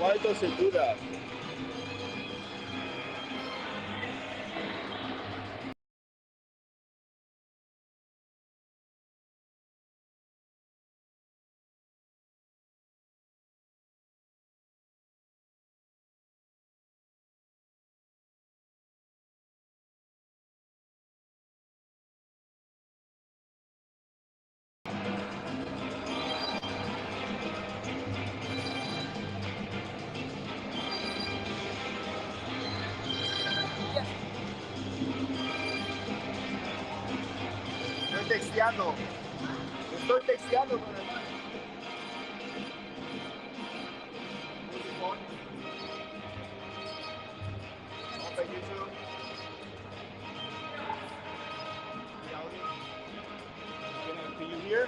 Molto sicura. Estoy texteando. Estoy texteando con el man. Open YouTube. Can you hear?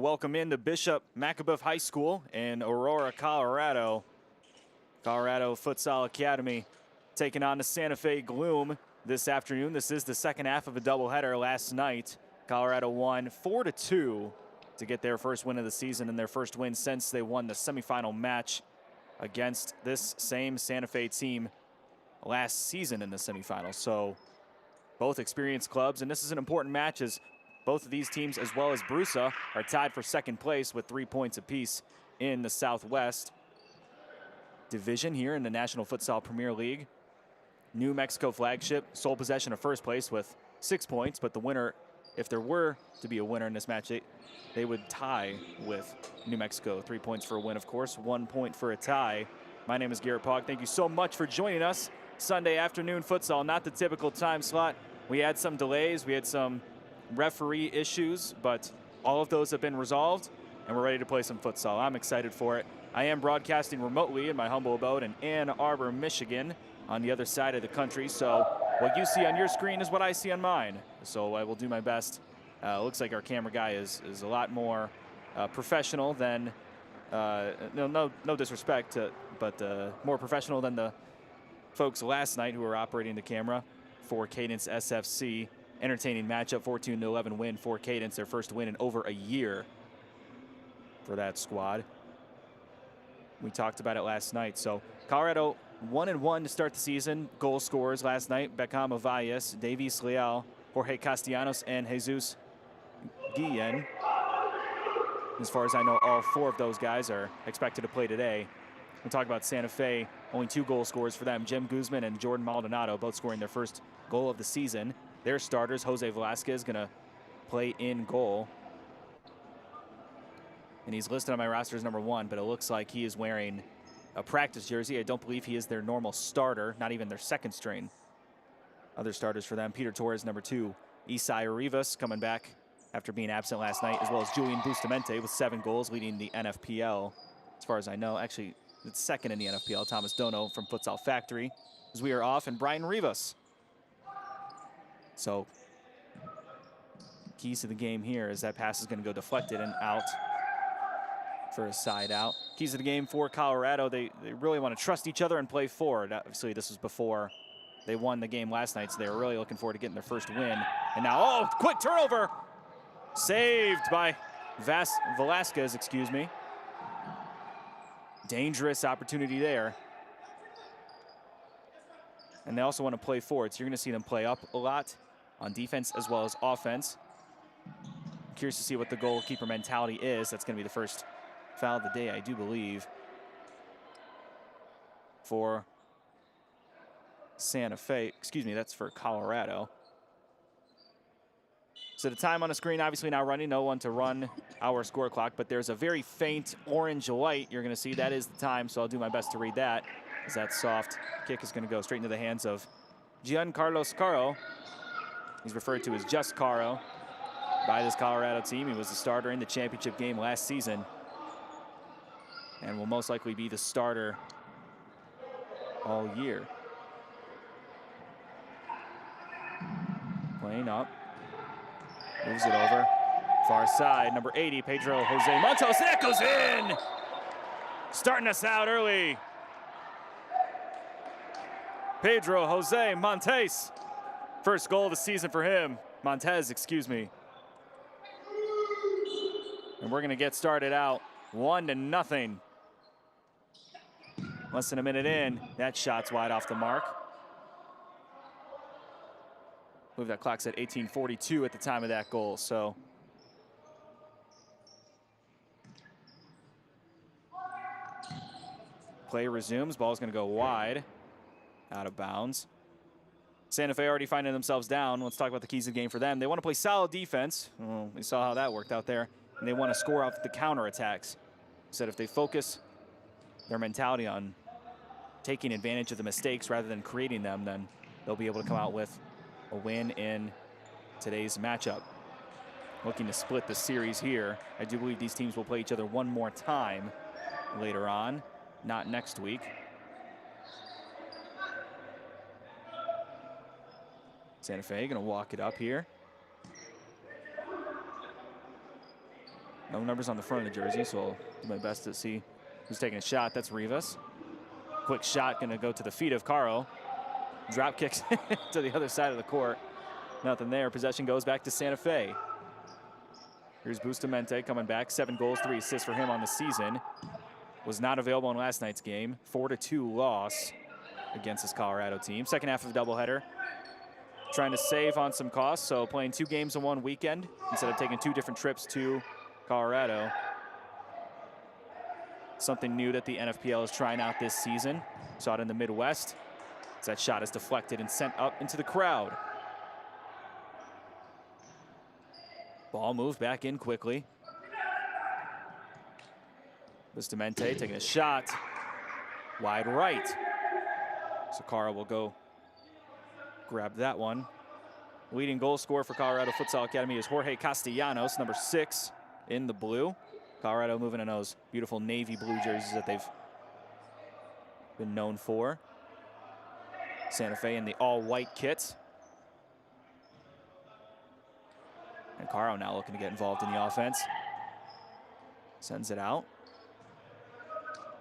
welcome in to Bishop Machebeuf High School in Aurora, Colorado. Colorado Futsal Academy taking on the Santa Fe Gloom this afternoon. This is the second half of a doubleheader. Last night, Colorado won 4-2 to get their first win of the season and their first win since they won the semifinal match against this same Santa Fe team last season in the semifinals. So both experienced clubs, and this is an important match as both of these teams, as well as Brusa, are tied for second place with 3 points apiece in the Southwest Division here in the National Futsal Premier League. New Mexico flagship, sole possession of first place with 6 points, but the winner, if there were to be a winner in this match, they would tie with New Mexico. 3 points for a win, of course, 1 point for a tie. My name is Garrett Pogg. Thank you so much for joining us. Sunday afternoon futsal, not the typical time slot. We had some delays, we had some referee issues, but all of those have been resolved, and we're ready to play some futsal. I'm excited for it. I am broadcasting remotely in my humble abode in Ann Arbor, Michigan, on the other side of the country, so what you see on your screen is what I see on mine. So I will do my best. Looks like our camera guy is a lot more professional than, no disrespect, but more professional than the folks last night who were operating the camera for Cadence SFC. Entertaining matchup, 14-11 win for Cadence, their first win in over a year for that squad. We talked about it last night. So Colorado 1-1 to start the season. Goal scorers last night: Beckham Valles, Davies Leal, Jorge Castellanos, and Jesus Guillen. As far as I know, all 4 of those guys are expected to play today. We'll talk about Santa Fe. Only 2 goal scorers for them: Jim Guzman and Jordan Maldonado, both scoring their first goal of the season. Their starters, Jose Velasquez, gonna play in goal. And he's listed on my roster as number 1, but it looks like he is wearing a practice jersey. I don't believe he is their normal starter, not even their second string. Other starters for them: Peter Torres, number 2. Isai Rivas coming back after being absent last night, as well as Julian Bustamante with 7 goals, leading the NFPL. As far as I know, actually, it's second in the NFPL. Thomas Dono from Futsal Factory, as we are off, and Brian Rivas. So keys to the game here is that pass is going to go deflected and out for a side out. Keys to the game for Colorado: they really want to trust each other and play forward. Obviously, this was before they won the game last night, so they were really looking forward to getting their first win. And now, oh, quick turnover! Saved by Velasquez, excuse me. Dangerous opportunity there. And they also want to play forward, so you're going to see them play up a lot on defense as well as offense. Curious to see what the goalkeeper mentality is. That's going to be the first foul of the day, I do believe, for Santa Fe. Excuse me, that's for Colorado. So the time on the screen obviously now running. No one to run our score clock, but there's a very faint orange light you're going to see. That is the time, so I'll do my best to read that, as that soft kick is going to go straight into the hands of Giancarlo Caro. He's referred to as just Caro by this Colorado team. He was the starter in the championship game last season and will most likely be the starter all year. Playing up. Moves it over. Far side, number 80, Pedro Jose Montes. That goes in! Starting us out early. Pedro Jose Montes. First goal of the season for him. Montez, excuse me. And we're gonna get started out 1-0. Less than a minute in, that shot's wide off the mark. I believe that clock's at 18:42 at the time of that goal, so. Play resumes, ball's gonna go wide, out of bounds. Santa Fe already finding themselves down. Let's talk about the keys of the game for them. They want to play solid defense. Well, we saw how that worked out there. And they want to score off the counterattacks. So if they focus their mentality on taking advantage of the mistakes rather than creating them, then they'll be able to come out with a win in today's matchup. Looking to split the series here. I do believe these teams will play each other one more time later on, not next week. Santa Fe gonna walk it up here. No numbers on the front of the jersey, so I'll do my best to see who's taking a shot. That's Rivas. Quick shot, gonna go to the feet of Caro. Drop kicks to the other side of the court. Nothing there. Possession goes back to Santa Fe. Here's Bustamante coming back. 7 goals, 3 assists for him on the season. Was not available in last night's game. 4-2 loss against this Colorado team. Second half of the doubleheader. Trying to save on some costs, so playing 2 games in one weekend instead of taking 2 different trips to Colorado. Something new that the NFPL is trying out this season. Saw it in the Midwest. As that shot is deflected and sent up into the crowd. Ball moved back in quickly. Bustamante taking a shot. Wide right. Sakara will go grab that one. Leading goal scorer for Colorado Futsal Academy is Jorge Castellanos, number 6 in the blue. Colorado moving in those beautiful navy blue jerseys that they've been known for. Santa Fe in the all-white kit. And Caro now looking to get involved in the offense. Sends it out.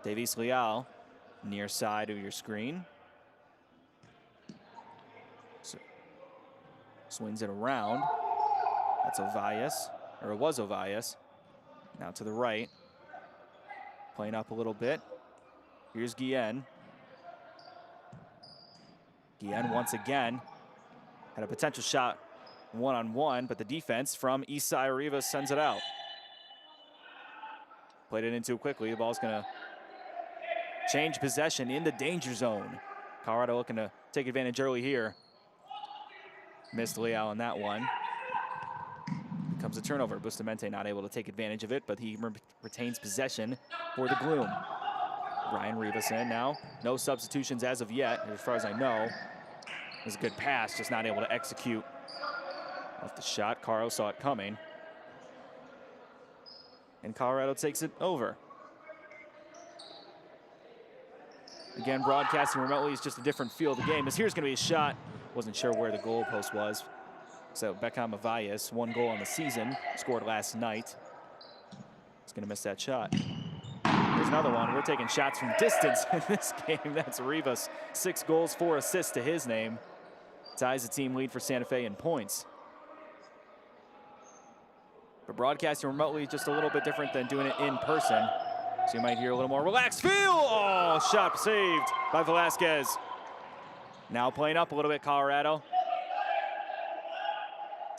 Davis Leal, near side of your screen. So, swings it around. That's Ovias, or it was Ovias. Now to the right. Playing up a little bit. Here's Guillen. Guillen once again had a potential shot one-on-one, but the defense from Isai Rivas sends it out. Played it in too quickly. The ball's gonna change possession in the danger zone. Colorado looking to take advantage early here. Missed Leal on that one. Becomes a turnover. Bustamante not able to take advantage of it, but he retains possession for the Gloom. Brian Rivas in now. No substitutions as of yet, as far as I know. It was a good pass, just not able to execute off the shot. Caro saw it coming. And Colorado takes it over. Again, broadcasting remotely is just a different feel of the game. As here's going to be a shot. Wasn't sure where the goalpost was. So Beckham Avias, 1 goal on the season, scored last night. He's going to miss that shot. There's another one. We're taking shots from distance in this game. That's Rivas. 6 goals, 4 assists to his name. Ties the team lead for Santa Fe in points. But broadcasting remotely is just a little bit different than doing it in person. So you might hear a little more relaxed feel. Oh, shot saved by Velasquez. Now playing up a little bit, Colorado.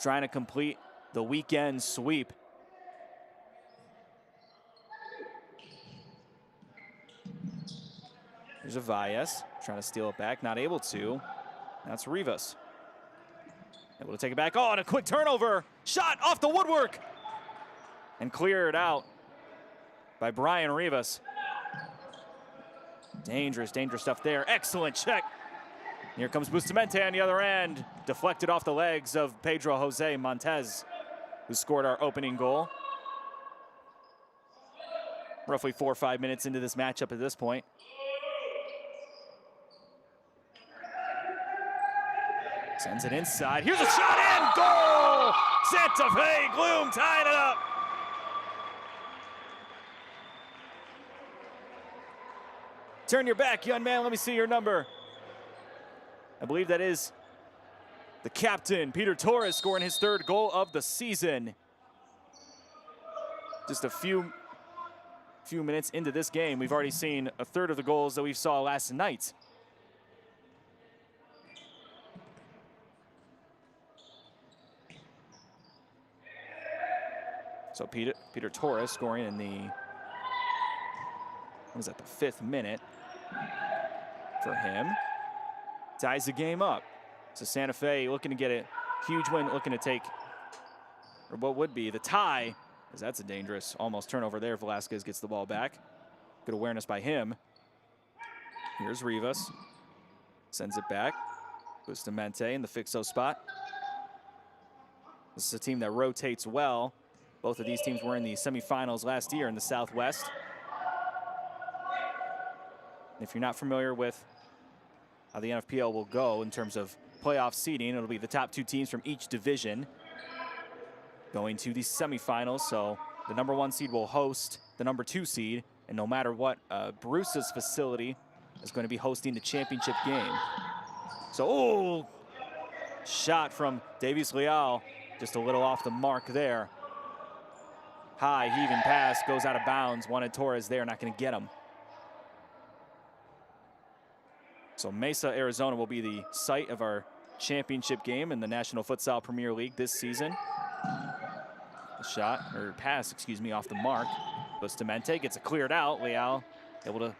Trying to complete the weekend sweep. Here's Avias trying to steal it back, not able to. That's Rivas. Able to take it back. Oh, and a quick turnover. Shot off the woodwork. And clear it out by Brian Rivas. Dangerous, dangerous stuff there. Excellent check. Here comes Bustamante on the other end. Deflected off the legs of Pedro Jose Montez, who scored our opening goal. Roughly 4 or 5 minutes into this matchup at this point. Sends it inside. Here's a shot in. Goal! Santa Fe Gloom tying it up. Turn your back, young man. Let me see your number. I believe that is the captain, Peter Torres, scoring his 3rd goal of the season. Just a few minutes into this game, we've already seen a 1/3 of the goals that we saw last night. So Peter Torres scoring in the, what was that, the 5th minute for him. Ties the game up. So Santa Fe looking to get a huge win, looking to take, or what would be the tie, because that's a dangerous almost turnover there. Velasquez gets the ball back. Good awareness by him. Here's Rivas. Sends it back. Bustamante in the fixo spot. This is a team that rotates well. Both of these teams were in the semifinals last year in the Southwest. If you're not familiar with how the NFPL will go in terms of playoff seeding, it'll be the top 2 teams from each division going to the semifinals. So the #1 seed will host the #2 seed, and no matter what, Bruce's facility is going to be hosting the championship game. So, shot from Davies Leal, just a little off the mark there. High heaving pass goes out of bounds. Wanted Torres there, not going to get him. So Mesa, Arizona will be the site of our championship game in the National Futsal Premier League this season. A shot, or pass, excuse me, off the mark. Bustamante gets it cleared out. Leal able to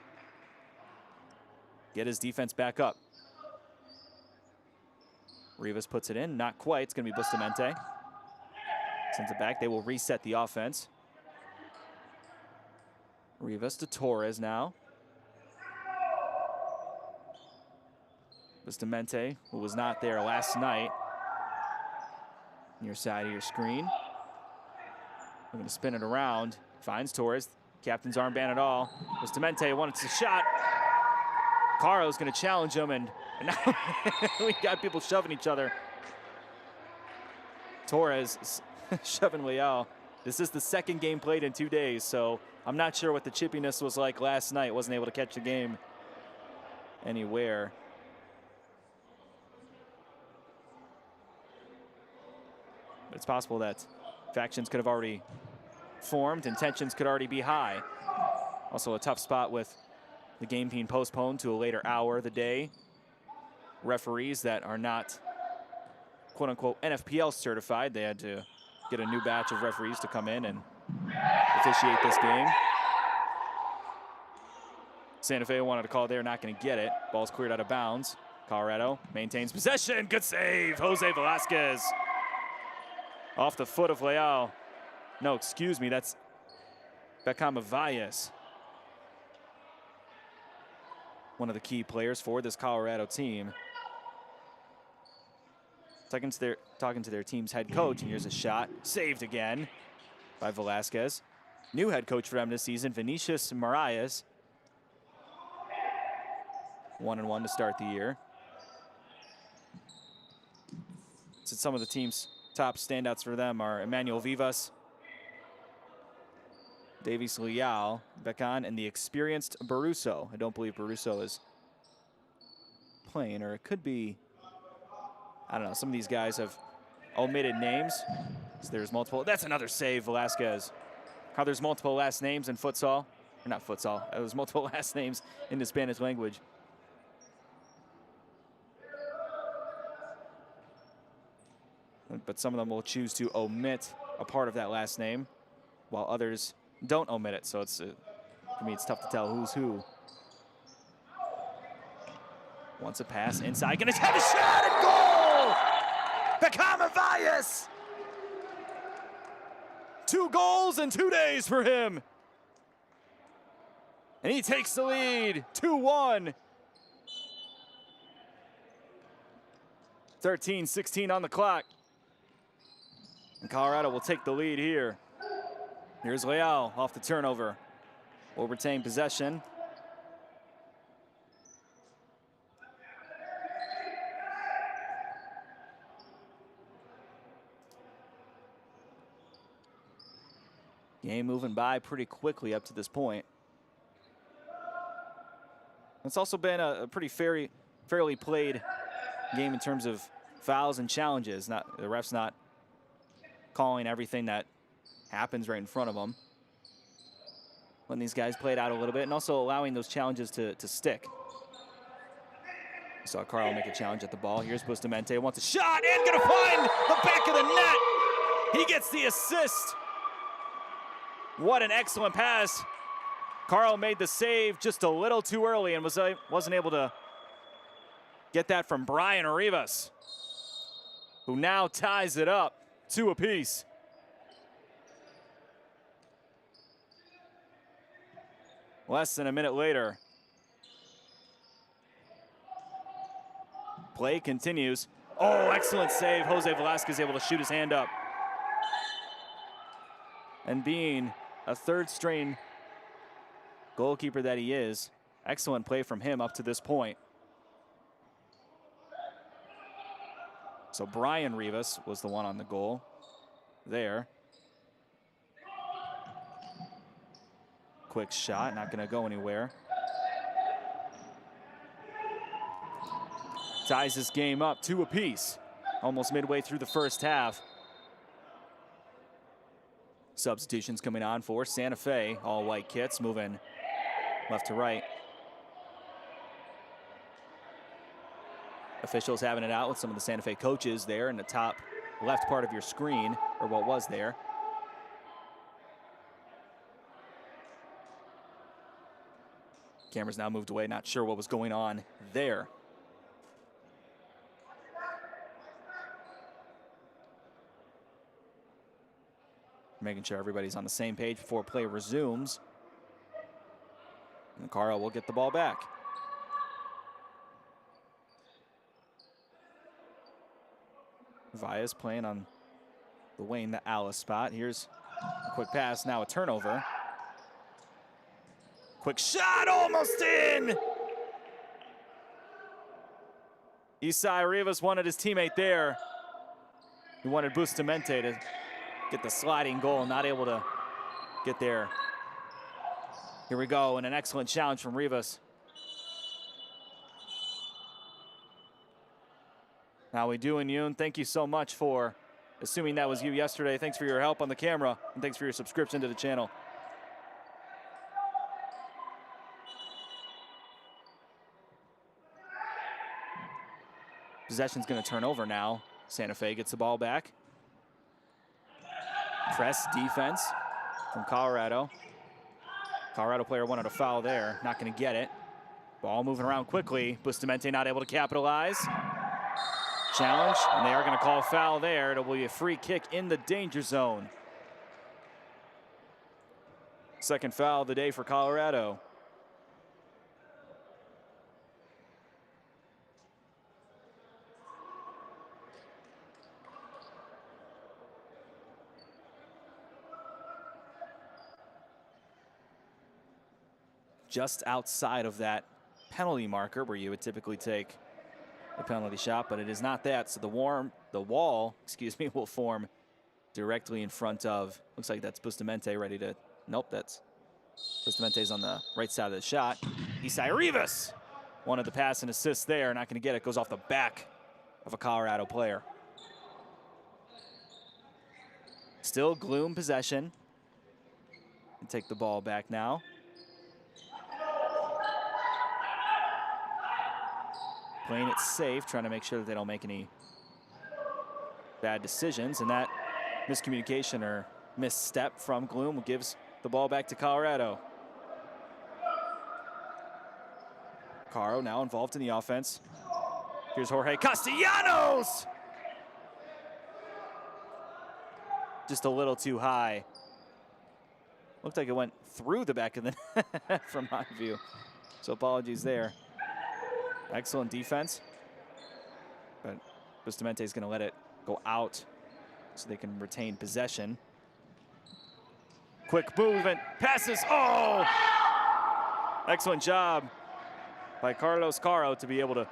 get his defense back up. Rivas puts it in, not quite. It's going to be Bustamante. Sends it back. They will reset the offense. Rivas to Torres now. Bustamante, who was not there last night. Near side of your screen. We're going to spin it around. Finds Torres. Captain's armband at all. Bustamante wants a shot. Caro's going to challenge him, and now we got people shoving each other. Torres shoving Leal. This is the second game played in 2 days, so I'm not sure what the chippiness was like last night. Wasn't able to catch the game anywhere. But it's possible that factions could have already formed and tensions could already be high. Also a tough spot with the game being postponed to a later hour of the day. Referees that are not quote-unquote NFPL certified, they had to get a new batch of referees to come in and officiate this game. Santa Fe wanted to call there, not going to get it. Ball's cleared out of bounds. Colorado maintains possession. Good save, Jose Velasquez. Off the foot of Leal. No, excuse me, that's Beckham Valles. One of the key players for this Colorado team. Talking to their team's head coach, and here's a shot. Saved again by Velasquez. New head coach for them this season, Vinicius Marias. 1-1 to start the year. So some of the team's top standouts for them are Emmanuel Vivas, Davies Leal, Beckham, and the experienced Baruso. I don't believe Baruso is playing, or it could be, I don't know, some of these guys have omitted names. So there's multiple, that's another save, Velasquez. How there's multiple last names in futsal, or not futsal, there's multiple last names in the Spanish language. But some of them will choose to omit a part of that last name, while others don't omit it. So it's, for me, it's tough to tell who's who. Wants a pass inside, gonna have a shot and goal! Beckham Valles! 2 goals in 2 days for him. And he takes the lead, 2-1. 13-16 on the clock. And Colorado will take the lead here. Here's Leal off the turnover. Will retain possession. Game moving by pretty quickly up to this point. It's also been a pretty fairly played game in terms of fouls and challenges. The refs not calling everything that happens right in front of them. Letting these guys play it out a little bit, and also allowing those challenges to stick. Saw Carl make a challenge at the ball. Here's Bustamante, wants a shot, and gonna find the back of the net. He gets the assist. What an excellent pass. Carl made the save just a little too early and wasn't able to get that from Brian Rivas, who now ties it up 2 apiece. Less than a minute later. Play continues. Oh, excellent save. Jose Velasquez able to shoot his hand up. And being a third-string goalkeeper that he is, excellent play from him up to this point. So Brian Rivas was the one on the goal there. quick shot, not going to go anywhere. Ties this game up 2 apiece, almost midway through the first half. Substitutions coming on for Santa Fe, all white kits, moving left to right. Officials having it out with some of the Santa Fe coaches there in the top left part of your screen, or what was there. Camera's now moved away, not sure what was going on there. Making sure everybody's on the same page before play resumes. And Caro will get the ball back. Vias playing on the Wayne, the Alice spot. Here's a quick pass, now a turnover. Quick shot, almost in! Isai Rivas wanted his teammate there. He wanted Bustamante to get the sliding goal, not able to get there. Here we go, and an excellent challenge from Rivas. How we doing, Yoon? Thank you so much for assuming that was you yesterday. Thanks for your help on the camera, and thanks for your subscription to the channel. Possession's going to turn over now. Santa Fe gets the ball back. Press defense from Colorado. Colorado player wanted a foul there, not going to get it. Ball moving around quickly. Bustamante not able to capitalize. Challenge, and they are going to call a foul there. It'll be a free kick in the danger zone. Second foul of the day for Colorado. Just outside of that penalty marker where you would typically take a penalty shot, but it is not that. So the wall, will form directly in front of, looks like that's Bustamante ready to, nope, that's Bustamante's on the right side of the shot. Isai Rivas wanted the pass and assist there, not gonna get it, goes off the back of a Colorado player. Still Gloom possession. And take the ball back now. Playing it safe, trying to make sure that they don't make any bad decisions. And that miscommunication or misstep from Gloom gives the ball back to Colorado. Caro now involved in the offense. Here's Jorge Castellanos! Just a little too high. Looked like it went through the back of the net from my view. So apologies there. Excellent defense, but Bustamante is going to let it go out so they can retain possession. Quick movement, passes, oh! Excellent job by Carlos Caro to be able to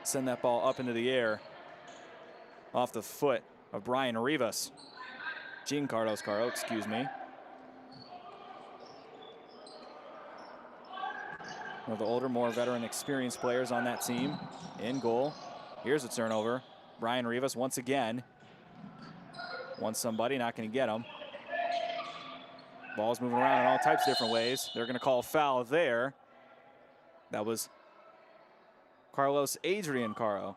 send that ball up into the air off the foot of Brian Rivas. Jean Carlos Caro, excuse me. One of the older, more veteran, experienced players on that team. In goal. Here's a turnover. Brian Rivas once again. Wants somebody, not going to get him. Ball's moving around in all types of different ways. They're going to call a foul there. That was Carlos Adrian Caro.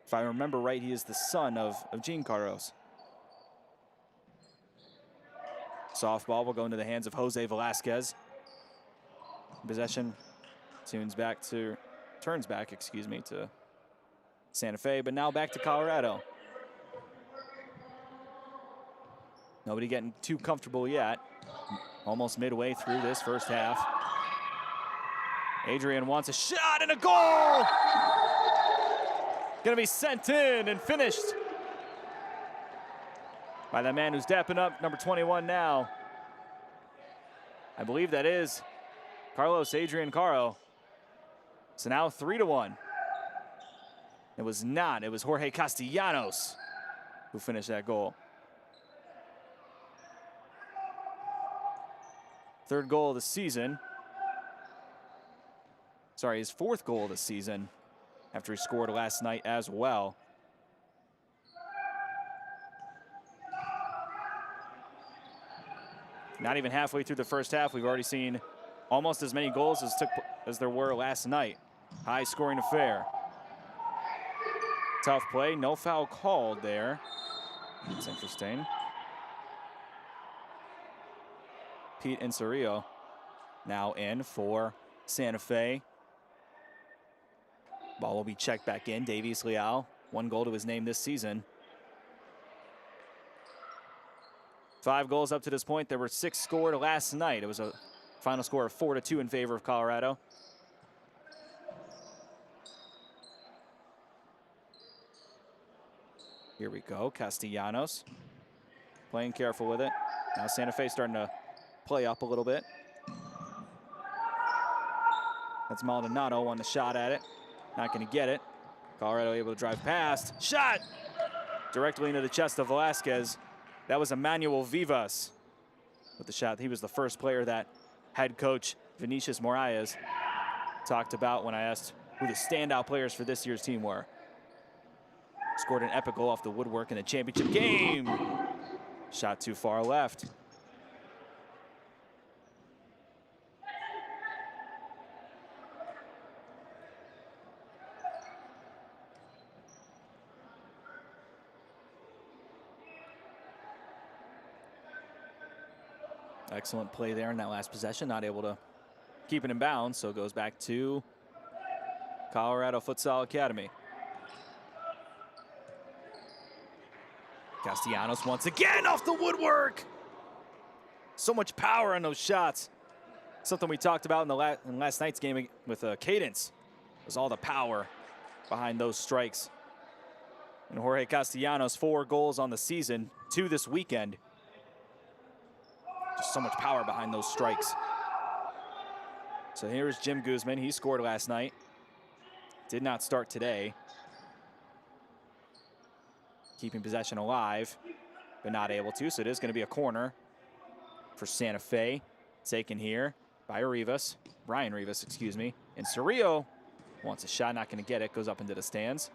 If I remember right, he is the son of Jean Carlos. Softball will go into the hands of Jose Velasquez. Possession turns back, to Santa Fe, but now back to Colorado. Nobody getting too comfortable yet. Almost midway through this first half. Adrian wants a shot and a goal! Gonna be sent in and finished by that man who's dapping up number 21 now. I believe that is Carlos Adrian Caro. So now 3-1. It was not, it was Jorge Castellanos who finished that goal. third goal of the season. Sorry, his fourth goal of the season after he scored last night as well. Not even halfway through the first half, we've already seen almost as many goals as there were last night. High scoring affair. Tough play, no foul called there. That's interesting. Pete Insario now in for Santa Fe. Ball will be checked back in. Davies Leal, 1 goal to his name this season. 5 goals up to this point. There were 6 scored last night. It was a final score of 4-2 in favor of Colorado. Here we go, Castellanos playing careful with it. Now Santa Fe starting to play up a little bit. That's Maldonado on the shot at it. Not going to get it. Colorado able to drive past. Shot! Directly into the chest of Velasquez. That was Emmanuel Vivas with the shot. He was the first player that head coach Vinicius Moraes talked about when I asked who the standout players for this year's team were. Scored an epic goal off the woodwork in the championship game. Shot too far left. Excellent play there in that last possession. Not able to keep it in bounds, so it goes back to Colorado Futsal Academy. Castellanos once again off the woodwork. So much power on those shots. Something we talked about in last night's game with Cadence was all the power behind those strikes. And Jorge Castellanos, 4 goals on the season, 2 this weekend. Just so much power behind those strikes. So here's Jim Guzman. He scored last night. Did not start today. Keeping possession alive, but not able to. So it is going to be a corner for Santa Fe. Taken here by Brian Rivas, excuse me. And Cerrillo wants a shot, not going to get it. Goes up into the stands.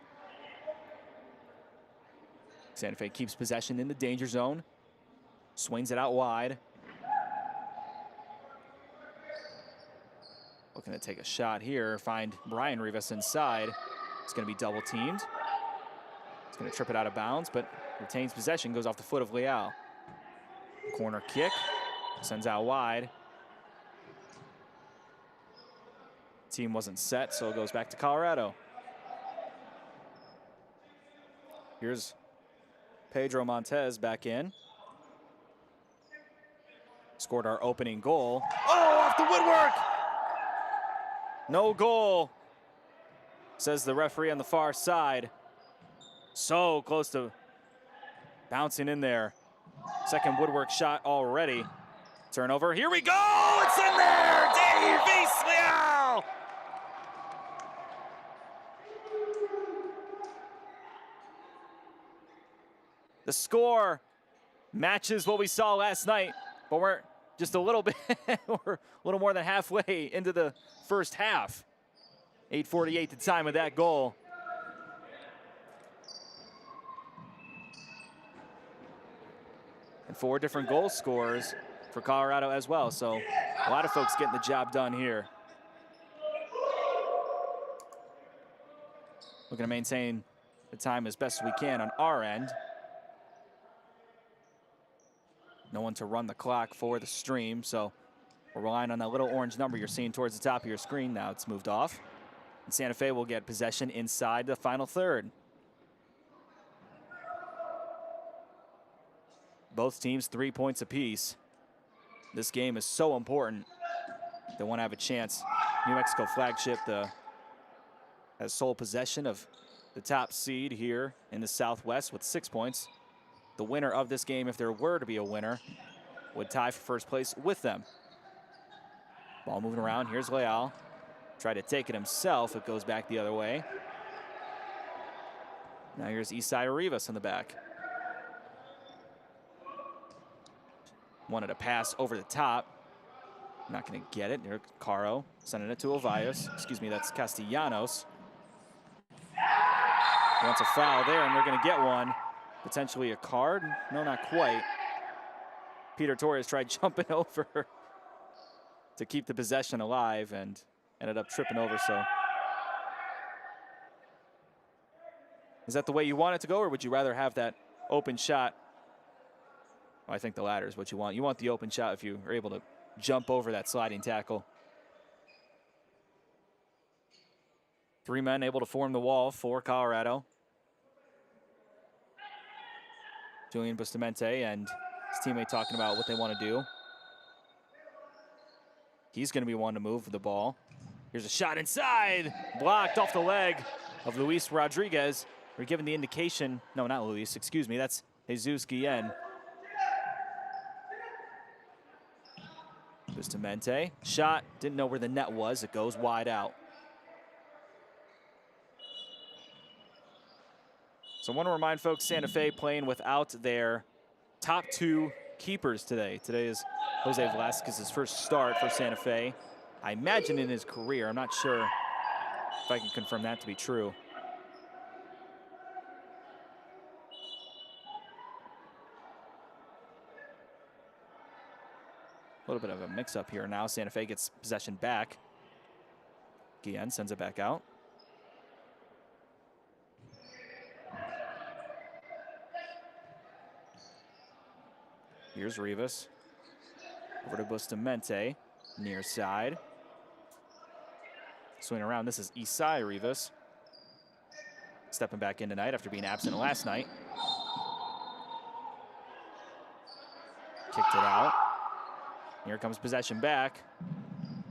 Santa Fe keeps possession in the danger zone. Swings it out wide. Looking to take a shot here. Find Brian Rivas inside. It's going to be double teamed. It's going to trip it out of bounds, but retains possession, goes off the foot of Leal. Corner kick, sends out wide. Team wasn't set, so it goes back to Colorado. Here's Pedro Montez back in. Scored our opening goal. Oh, off the woodwork! No goal, says the referee on the far side. So close to bouncing in there. Second woodwork shot already. Turnover, here we go, it's in there! Davies Leal! The score matches what we saw last night, but we're just a little bit, we're a little more than halfway into the first half. 8:48 the time of that goal. And 4 different goal scorers for Colorado as well. So a lot of folks getting the job done here. Looking to maintain the time as best we can on our end. No one to run the clock for the stream, so we're relying on that little orange number you're seeing towards the top of your screen. Now it's moved off. And Santa Fe will get possession inside the final third. Both teams 3 points apiece. This game is so important. They want to have a chance. New Mexico Flagship has sole possession of the top seed here in the Southwest with 6 points. The winner of this game, if there were to be a winner, would tie for first place with them. Ball moving around. Here's Leal. Tried to take it himself. It goes back the other way. Now here's Isai Rivas in the back. Wanted a pass over the top. Not going to get it. Here, Caro sending it to Ovias. Excuse me, that's Castellanos. Wants a foul there, and they're going to get one. Potentially a card. No, not quite. Peter Torres tried jumping over to keep the possession alive and ended up tripping over. So, is that the way you want it to go, or would you rather have that open shot? Well, I think the latter is what you want. You want the open shot if you are able to jump over that sliding tackle. 3 men able to form the wall for Colorado. Julian Bustamante and his teammate talking about what they want to do. He's going to be one to move the ball. Here's a shot inside. Blocked off the leg of Luis Rodriguez. We're given the indication. No, not Luis. Excuse me. That's Jesus Guillen. Bustamante. Shot. Didn't know where the net was. It goes wide out. So I want to remind folks, Santa Fe playing without their top 2 keepers today. Today is Jose Velasquez's first start for Santa Fe. I imagine in his career. I'm not sure if I can confirm that to be true. A little bit of a mix-up here now. Santa Fe gets possession back. Guillen sends it back out. Here's Rivas. Over to Bustamante. Near side. Swing around. This is Isai Rivas. Stepping back in tonight after being absent last night. Kicked it out. Here comes possession back.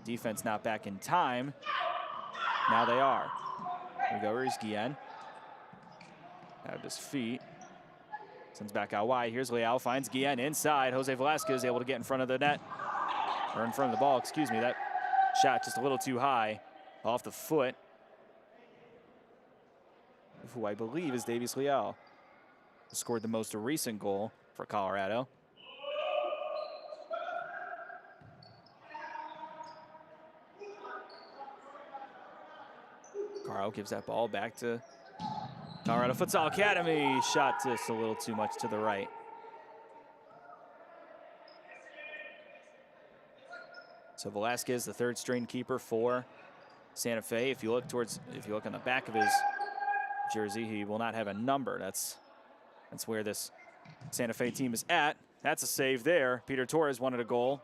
Defense not back in time. Now they are. Here we go. Here's Guillen. Out of his feet. Sends back out wide. Here's Leal. Finds Guillen inside. Jose Velasquez able to get in front of the net. Or in front of the ball, excuse me. That shot just a little too high. Off the foot. Who I believe is Davies Leal. Who scored the most recent goal for Colorado. Caro gives that ball back to Colorado Futsal Academy. Shot just a little too much to the right. So Velasquez, the 3rd string keeper for Santa Fe. If you look on the back of his jersey, he will not have a number. That's where this Santa Fe team is at. That's a save there. Peter Torres wanted a goal.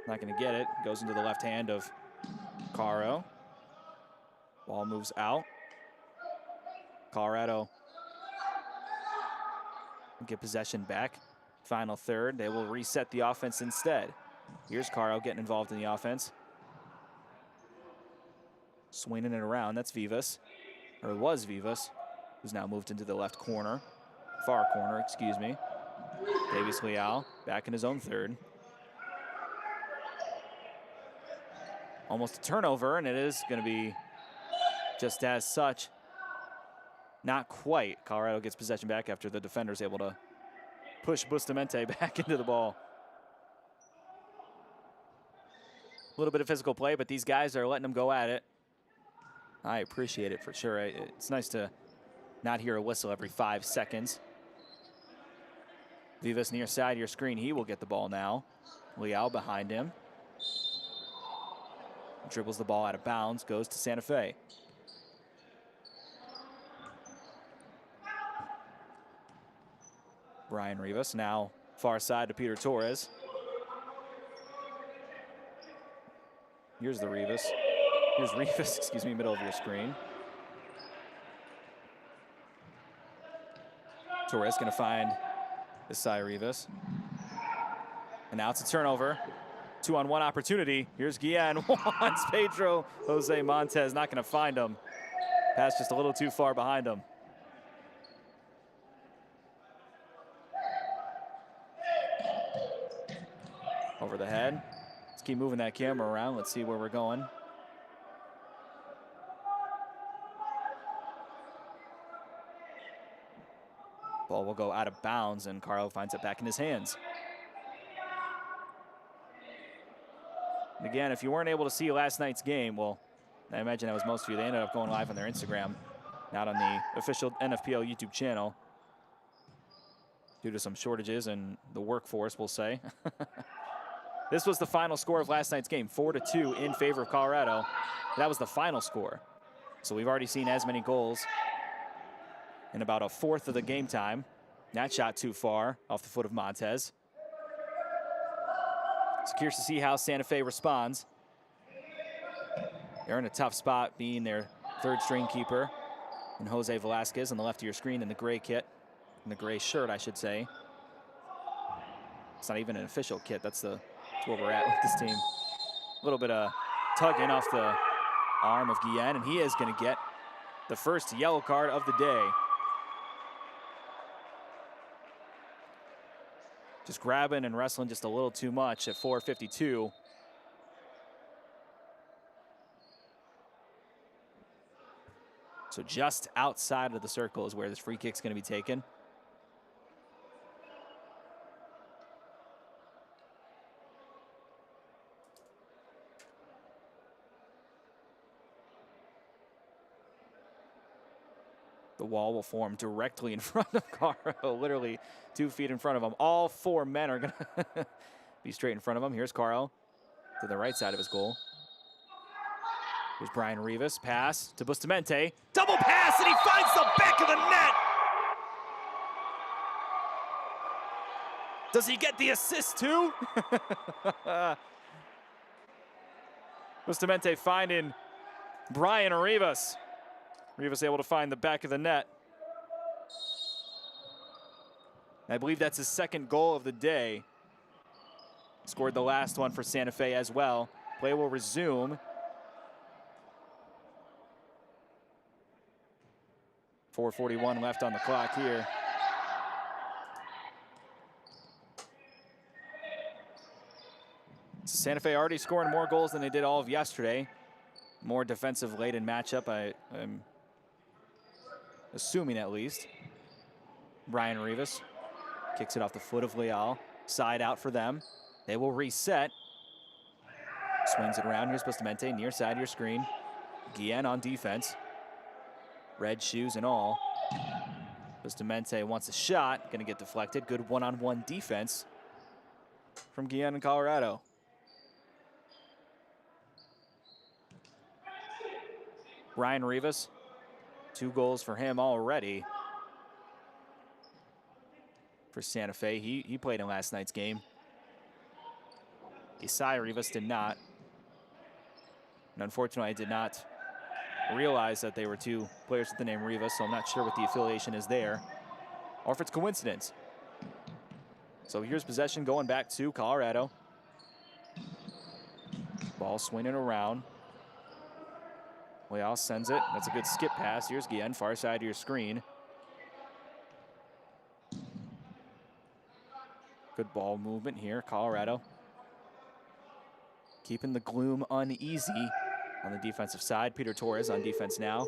Not going to get it. Goes into the left hand of Caro. Ball moves out. Colorado get possession back. Final third. They will reset the offense instead. Here's Caro getting involved in the offense. Swinging it around. That's Vivas. Or it was Vivas, who's now moved into the left corner. Far corner, excuse me. Davies Leal back in his own third. Almost a turnover, and it is going to be just as such. Not quite. Colorado gets possession back after the defender's able to push Bustamante back into the ball. A little bit of physical play, but these guys are letting them go at it. I appreciate it for sure. It's nice to not hear a whistle every 5 seconds. Vivas near side, your screen. He will get the ball now. Leal behind him. Dribbles the ball out of bounds, goes to Santa Fe. Brian Rivas now far side to Peter Torres. Here's the Rivas. Here's Rivas, excuse me, middle of your screen. Torres gonna find Isai Rivas. And now it's a turnover. 2-on-1 opportunity. Here's Guillen. Wants Pedro Jose Montez. Not gonna find him. Pass just a little too far behind him. Over the head. Let's keep moving that camera around. Let's see where we're going. Ball will go out of bounds, and Carlo finds it back in his hands. And again, if you weren't able to see last night's game, well, I imagine that was most of you. They ended up going live on their Instagram, not on the official NFPL YouTube channel, due to some shortages in the workforce, we'll say. This was the final score of last night's game, 4-2 in favor of Colorado. That was the final score. So we've already seen as many goals in about a fourth of the game time. That shot too far off the foot of Montez. So curious to see how Santa Fe responds. They're in a tough spot, being their third string keeper, and Jose Velasquez on the left of your screen in the gray kit, in the gray shirt, I should say. It's not even an official kit. That's where we're at with this team. A little bit of tugging off the arm of Guillen, and he is going to get the first yellow card of the day. Just grabbing and wrestling just a little too much at 4:52. So just outside of the circle is where this free kick's going to be taken. The wall will form directly in front of Caro, literally 2 feet in front of him. All 4 men are going to be straight in front of him. Here's Caro to the right side of his goal. Here's Brian Rivas, pass to Bustamante. Double pass, and he finds the back of the net. Does he get the assist too? Bustamante finding Brian Rivas. Rivas able to find the back of the net. I believe that's his second goal of the day. Scored the last one for Santa Fe as well. Play will resume. 4:41 left on the clock here. So Santa Fe already scoring more goals than they did all of yesterday. More defensive laden matchup, I'm assuming at least. Brian Rivas kicks it off the foot of Leal. Side out for them. They will reset. Swings it around. Here's Bustamante, near side of your screen. Guillen on defense. Red shoes and all. Bustamante wants a shot. Going to get deflected. Good one-on-one defense from Guillen in Colorado. Brian Rivas, 2 goals for him already. For Santa Fe, he played in last night's game. Isai Rivas did not. And unfortunately, I did not realize that they were 2 players with the name Rivas, so I'm not sure what the affiliation is there, or if it's coincidence. So here's possession going back to Colorado. Ball swinging around. Leal sends it. That's a good skip pass. Here's Guillen, far side of your screen. Good ball movement here, Colorado. Keeping the gloom uneasy on the defensive side. Peter Torres on defense now.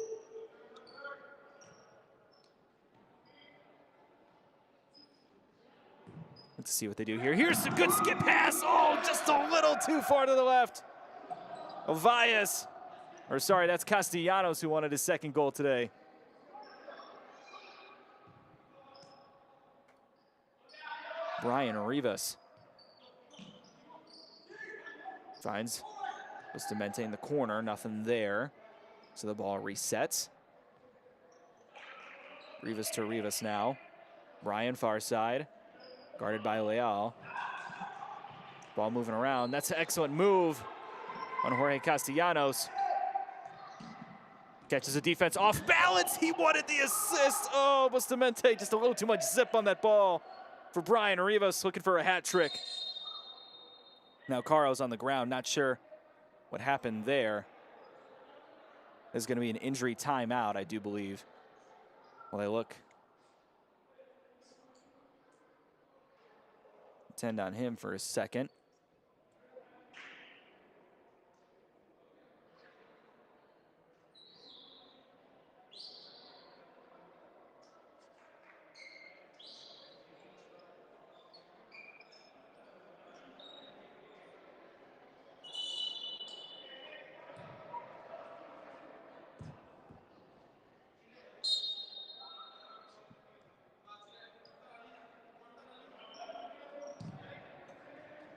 Let's see what they do here. Here's a good skip pass. Oh, just a little too far to the left. Ovias, or sorry, that's Castellanos who wanted his second goal today. Brian Rivas finds Bustamante in the corner, nothing there. So the ball resets. Rivas to Rivas now. Brian far side, guarded by Leal. Ball moving around. That's an excellent move on Jorge Castellanos. Catches the defense off balance. He wanted the assist. Oh, Bustamante, just a little too much zip on that ball for Brian Rivas, looking for a hat trick. Now Caro's on the ground, not sure what happened there. There's going to be an injury timeout, I do believe. Well, they look. Attend on him for a second.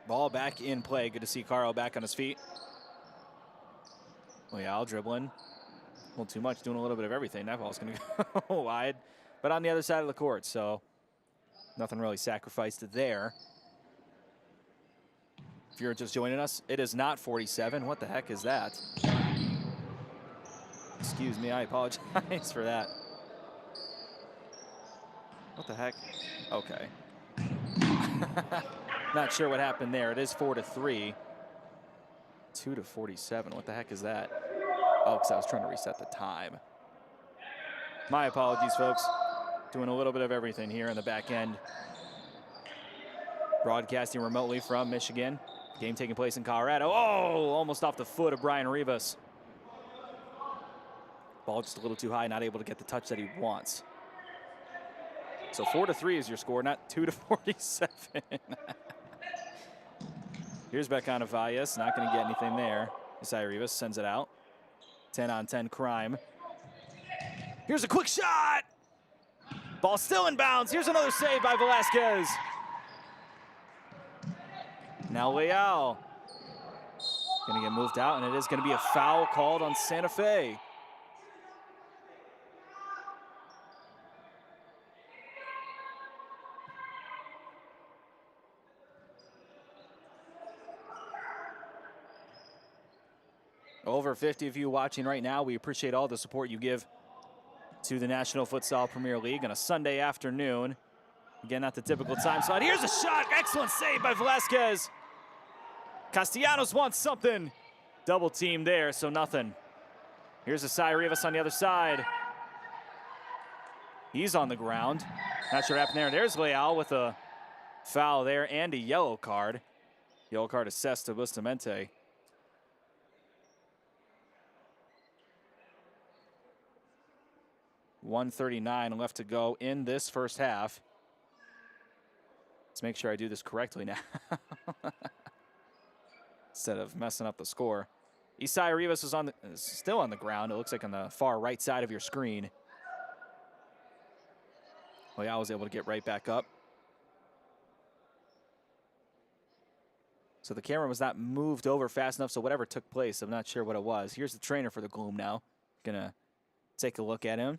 Ball back in play. Good to see Carl back on his feet. Leal dribbling. A little too much, doing a little bit of everything. That ball's going to go wide, but on the other side of the court, so nothing really sacrificed there. If you're just joining us, it is not 47. What the heck is that? Excuse me, I apologize for that. What the heck? Okay. Not sure what happened there. It is 4-3. 2-47. What the heck is that? Oh, because I was trying to reset the time. My apologies, folks. Doing a little bit of everything here in the back end. Broadcasting remotely from Michigan. Game taking place in Colorado. Oh, almost off the foot of Brian Rivas. Ball just a little too high, not able to get the touch that he wants. So 4-3 is your score, not 2-47. Here's Bekana Valles, not going to get anything there. Isai Rivas sends it out. 10-on-10 crime. Here's a quick shot. Ball still in bounds. Here's another save by Velasquez. Now Leal going to get moved out, and it is going to be a foul called on Santa Fe. Over 50 of you watching right now. We appreciate all the support you give to the National Futsal Premier League on a Sunday afternoon. Again, not the typical time slot. Here's a shot. Excellent save by Velasquez. Castellanos wants something. Double team there, so nothing. Here's Isai Rivas on the other side. He's on the ground. Not sure what happened there. There's Leal with a foul there and a yellow card. Yellow card assessed to Bustamante. .139 left to go in this first half. Let's make sure I do this correctly now. Instead of messing up the score. Isai Rivas is still on the ground. It looks like on the far right side of your screen. Leal was able to get right back up. So the camera was not moved over fast enough, so whatever took place, I'm not sure what it was. Here's the trainer for the Gloom now. Gonna take a look at him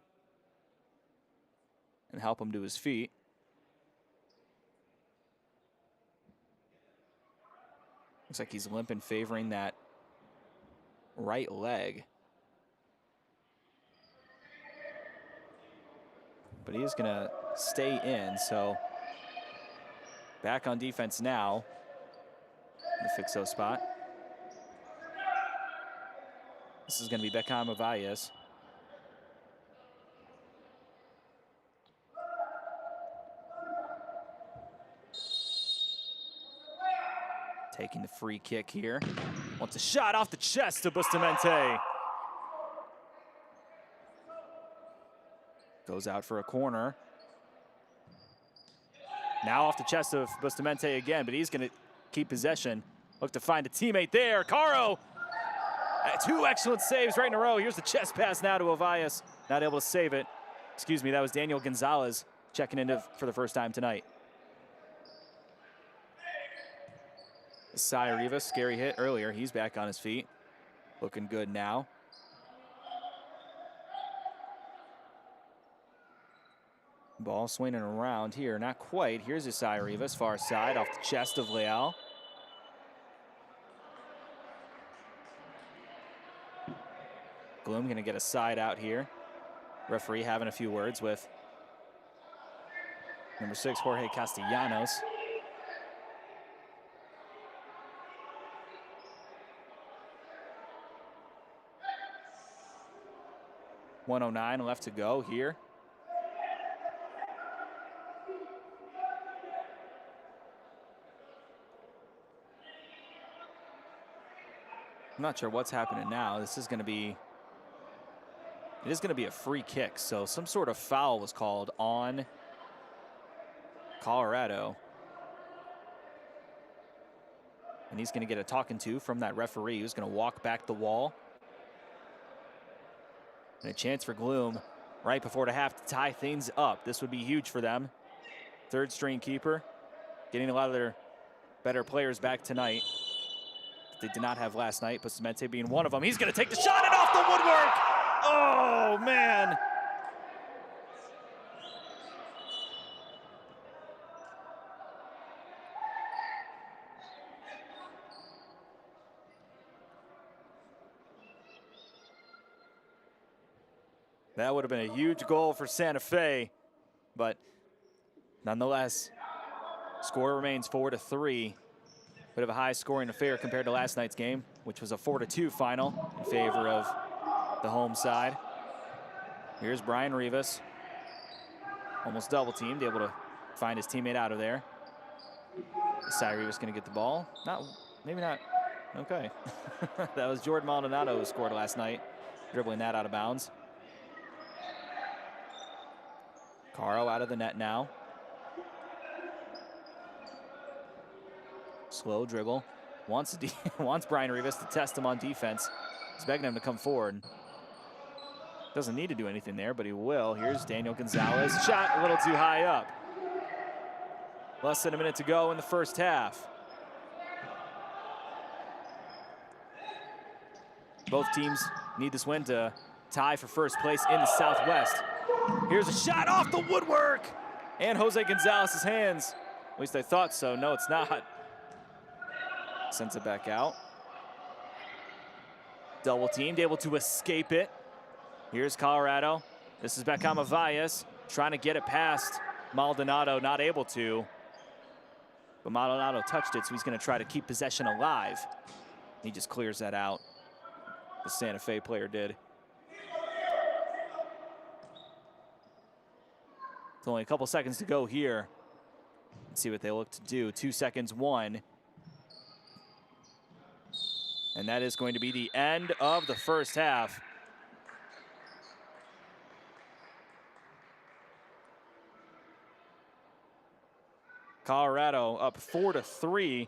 and help him to his feet. Looks like he's limping, favoring that right leg. But he is going to stay in, so back on defense now. The Fixo spot. This is going to be Bekana Valles. Taking the free kick here. Wants a shot off the chest to Bustamante. Goes out for a corner. Now off the chest of Bustamante again, but he's going to keep possession. Look to find a teammate there. Caro. Two excellent saves right in a row. Here's the chest pass now to Ovias. Not able to save it. Excuse me, that was Daniel Gonzalez checking in for the first time tonight. Isai Rivas, scary hit earlier. He's back on his feet. Looking good now. Ball swinging around here. Not quite. Here's Isai Rivas, far side, off the chest of Leal. Gloom going to get a side out here. Referee having a few words with number 6, Jorge Castellanos. .109 left to go here. I'm not sure what's happening now. This is going to be, it is going to be a free kick. So some sort of foul was called on Colorado. And he's going to get a talking to from that referee who's going to walk back the wall. And a chance for Gloom right before the half to tie things up. This would be huge for them. Third string keeper getting a lot of their better players back tonight. They did not have last night, Bustamante being one of them. He's going to take the shot and off the woodwork. Oh, man. That would have been a huge goal for Santa Fe, but nonetheless, score remains 4-3. Bit of a high scoring affair compared to last night's game, which was a 4-2 final in favor of the home side. Here's Brian Rivas, almost double teamed, able to find his teammate out of there. Cy Rivas gonna get the ball. Maybe not, okay. That was Jordan Maldonado who scored last night, dribbling that out of bounds. Caro out of the net now. Slow dribble. Wants Brian Rivas to test him on defense. He's begging him to come forward. Doesn't need to do anything there, but he will. Here's Daniel Gonzalez. Shot a little too high up. Less than a minute to go in the first half. Both teams need this win to tie for first place in the Southwest. Here's a shot off the woodwork. And Jose Gonzalez's hands. At least I thought so. No, it's not. Sends it back out. Double teamed, able to escape it. Here's Colorado. This is Beckham Valles trying to get it past Maldonado, not able to. But Maldonado touched it, so he's going to try to keep possession alive. He just clears that out. The Santa Fe player did. It's only a couple seconds to go here. Let's see what they look to do. 2 seconds, 1. And that is going to be the end of the first half. Colorado up 4-3.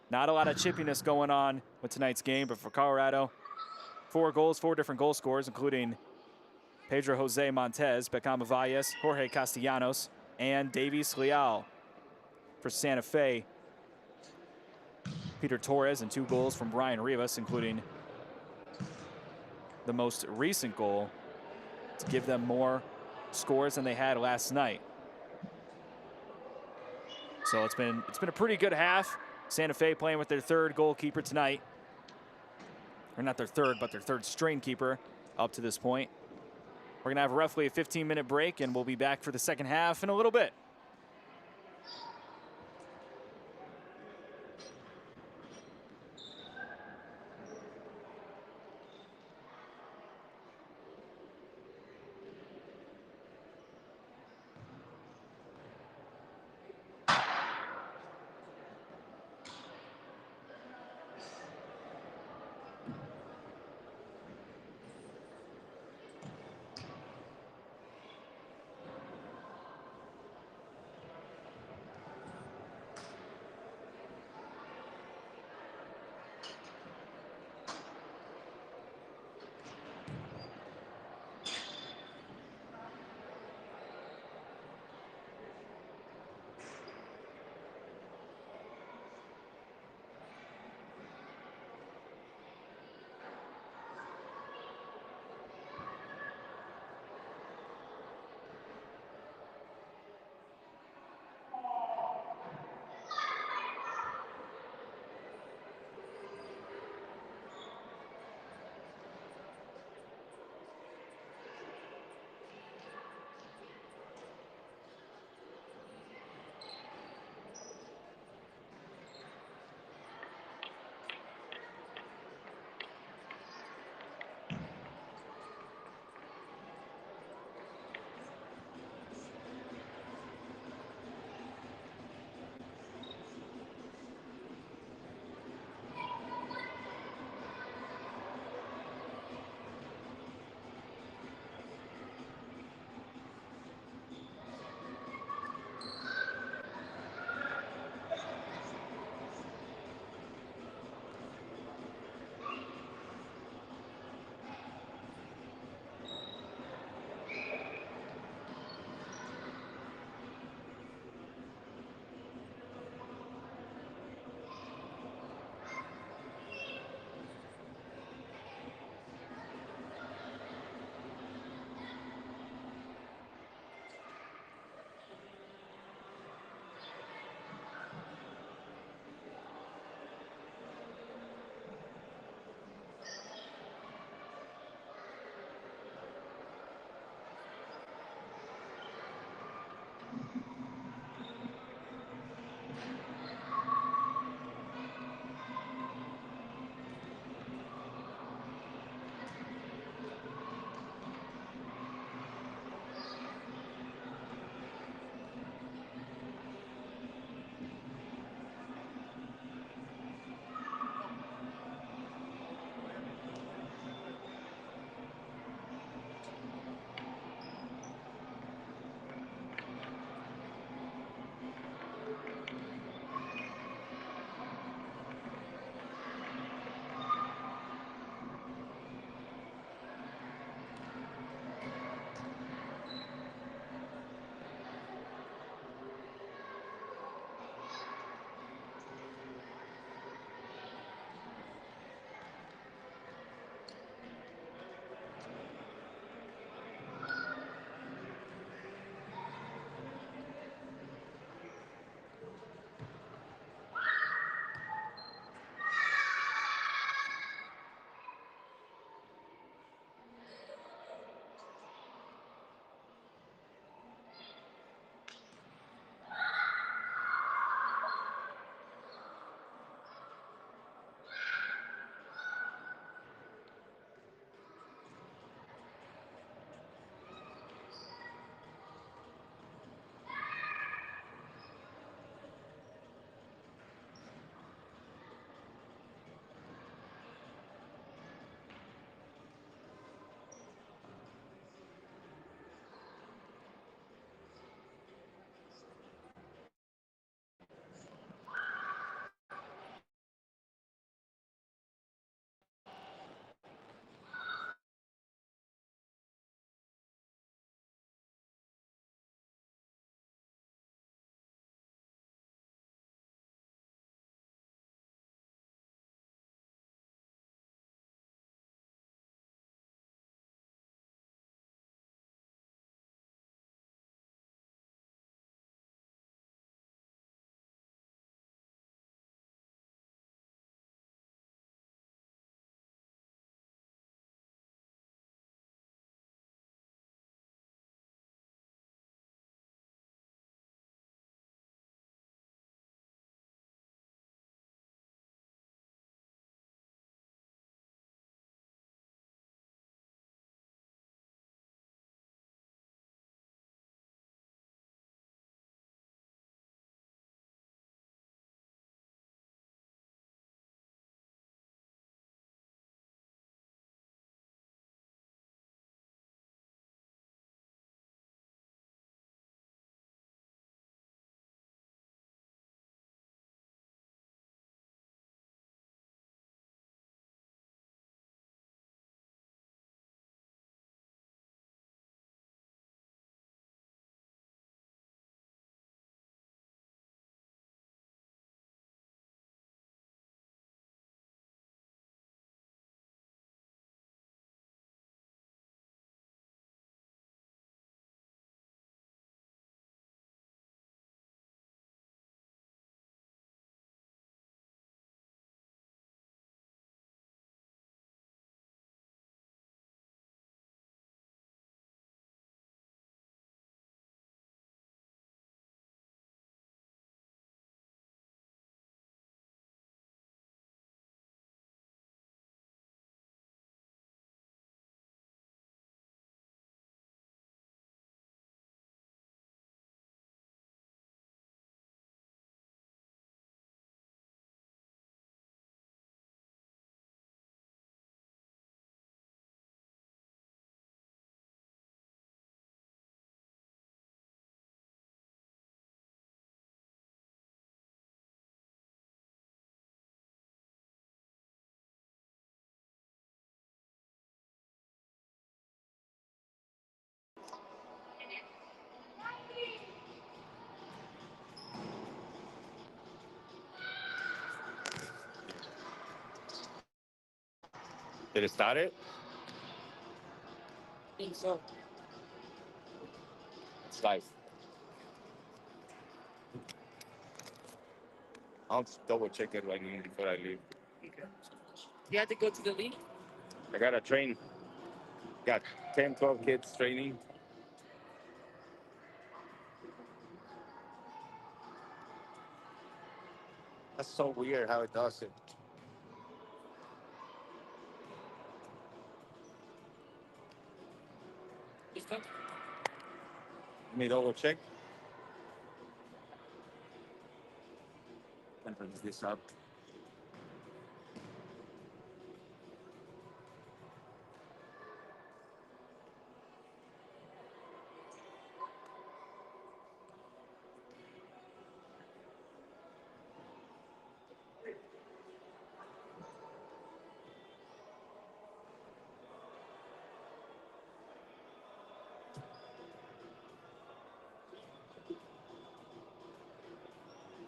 Not a lot of chippiness going on with tonight's game, but for Colorado, 4 goals, 4 different goal scorers, including Pedro Jose Montez, Beckham Valles, Jorge Castellanos, and Davies Leal. For Santa Fe, Peter Torres and 2 goals from Brian Rivas, including the most recent goal to give them more scores than they had last night. So it's been a pretty good half. Santa Fe playing with their 3rd goalkeeper tonight. Or not their 3rd, but their 3rd string keeper up to this point. We're gonna have roughly a 15-minute break, and we'll be back for the second half in a little bit. Did it start it? I think so. It's live. I'll just double check it right now before I leave. You had to go to the league? I got to train. Got 10, 12 kids training. That's so weird how it does it. It's not. Let me double check. And bring this up.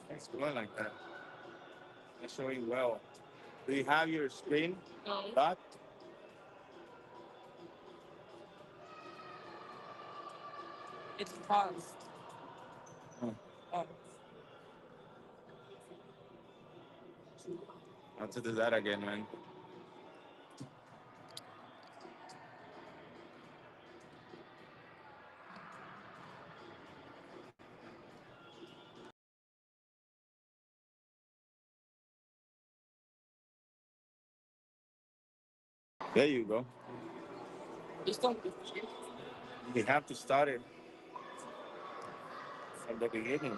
It's going like that. It's showing well. Do you have your screen No. locked? It's paused. Hmm. Oh. I have to do that again, man. There you go. Just don't. You have to start it from the beginning.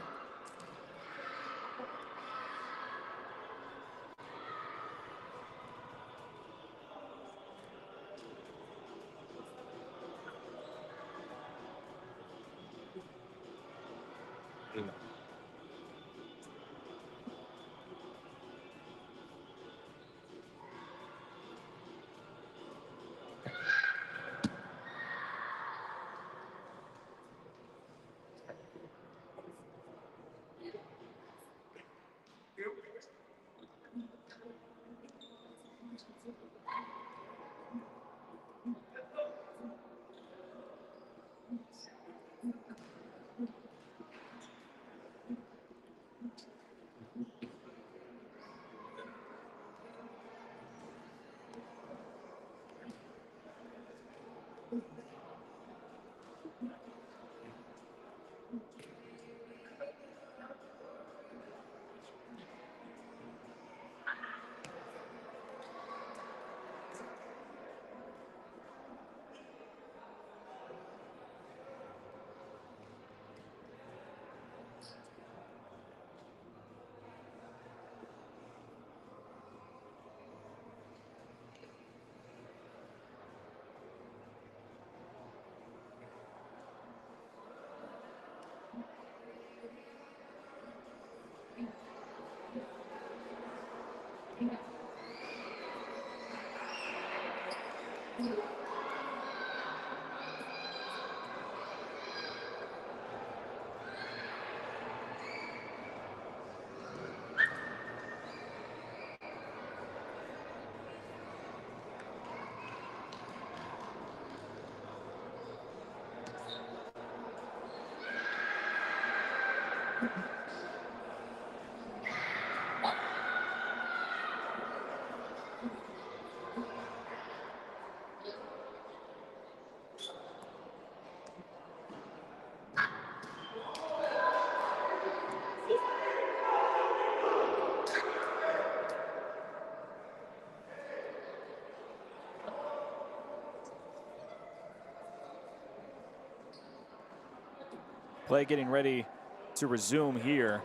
Play getting ready to resume here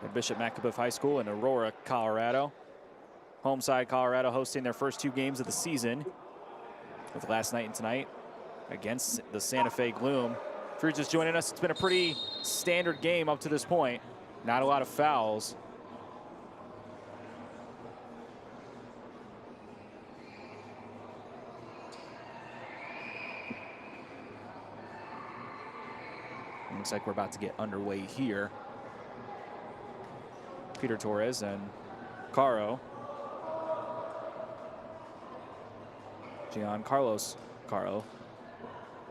at Bishop Machebeuf High School in Aurora, Colorado. Home side Colorado hosting their first 2 games of the season, with last night and tonight against the Santa Fe Gloom. If you're just joining us, it's been a pretty standard game up to this point. Not a lot of fouls. Looks like we're about to get underway here. Peter Torres and Caro Carlos Caro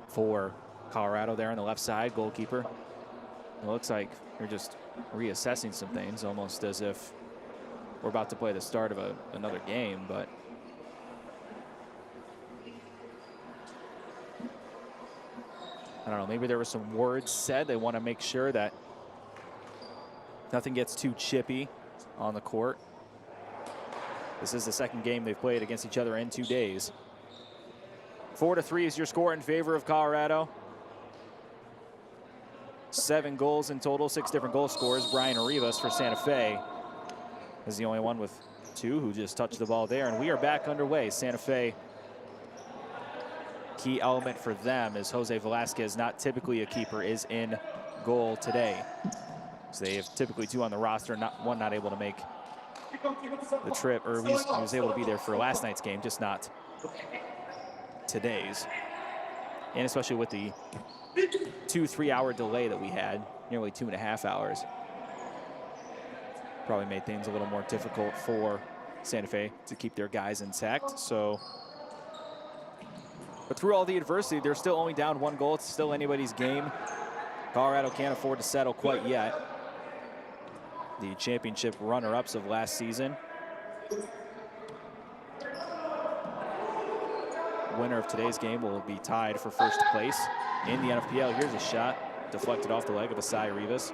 for Colorado there on the left side, goalkeeper. It looks like they're just reassessing some things, almost as if we're about to play the start of another game, but I don't know, maybe there were some words said. They want to make sure that nothing gets too chippy on the court. This is the second game they've played against each other in 2 days. 4-3 is your score in favor of Colorado. 7 goals in total, 6 different goal scorers. Brian Rivas for Santa Fe is the only one with 2 who just touched the ball there. And we are back underway. Santa Fe, key element for them is Jose Velasquez, not typically a keeper, is in goal today. So they have typically 2 on the roster, one not able to make the trip, or he was able to be there for last night's game, just not today's. And especially with the 2-3 hour delay that we had, nearly 2.5 hours, probably made things a little more difficult for Santa Fe to keep their guys intact. So, but through all the adversity, they're still only down 1 goal. It's still anybody's game. Colorado can't afford to settle quite yet. The championship runner-ups of last season. Winner of today's game will be tied for first place in the NFPL. Here's a shot deflected off the leg of Asai Rivas.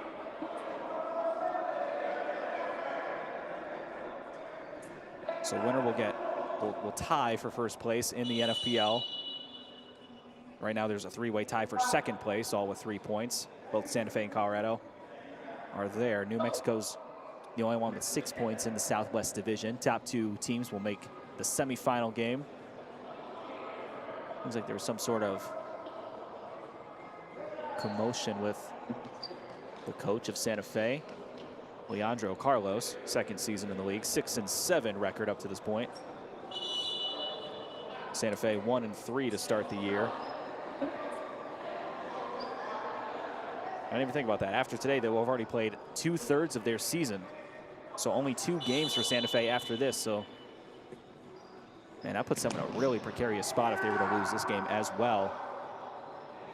So winner will tie for first place in the NFPL. Right now there's a 3-way tie for second place, all with 3 points. Both Santa Fe and Colorado are there. New Mexico's the only one with 6 points in the Southwest Division. Top 2 teams will make the semifinal game. Seems like there was some sort of commotion with the coach of Santa Fe, Leandro Carlos, second season in the league, 6-7 record up to this point. Santa Fe 1-3 to start the year. I didn't even think about that. After today, they will have already played 2/3 of their season. So only 2 games for Santa Fe after this. So, man, that puts them in a really precarious spot if they were to lose this game as well.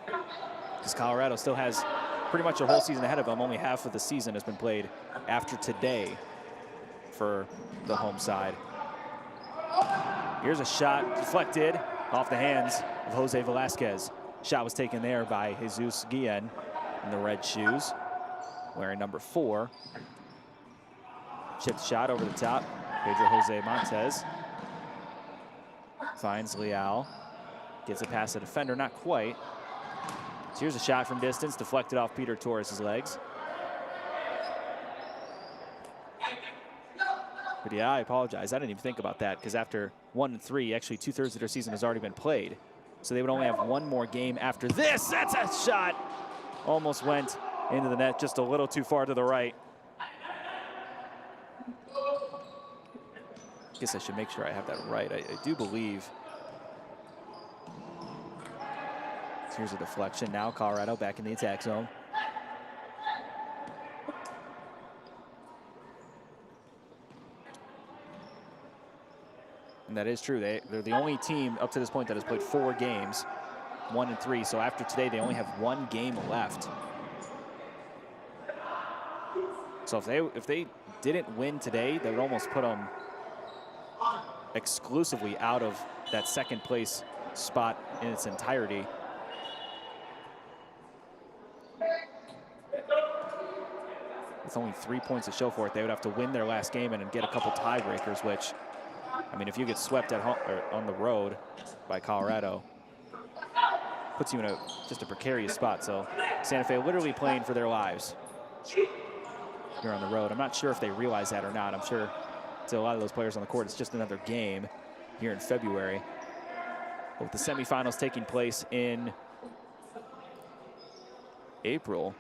Because Colorado still has pretty much a whole season ahead of them. Only half of the season has been played after today for the home side. Here's a shot deflected off the hands of Jose Velasquez. Shot was taken there by Jesus Guillen in the red shoes, wearing number 4. Chipped shot over the top. Pedro Jose Montes finds Leal. Gets a past the defender, not quite. So here's a shot from distance, deflected off Peter Torres' legs. But yeah, I apologize. I didn't even think about that, because after 1-3, actually 2/3 of their season has already been played. So they would only have 1 more game after this. That's a shot. Almost went into the net, just a little too far to the right. Guess I should make sure I have that right. I do believe. So here's a deflection. Now Colorado back in the attack zone. And that is true. They're the only team up to this point that has played 4 games, 1-3. So after today, they only have 1 game left. So if they didn't win today, that would almost put them exclusively out of that second place spot in its entirety. With only 3 points to show for it, they would have to win their last game and get a couple tiebreakers, which, I mean, if you get swept at home or on the road by Colorado, puts you in just a precarious spot. So Santa Fe literally playing for their lives here on the road. I'm not sure if they realize that or not. I'm sure to a lot of those players on the court, it's just another game here in February. But with the semifinals taking place in April,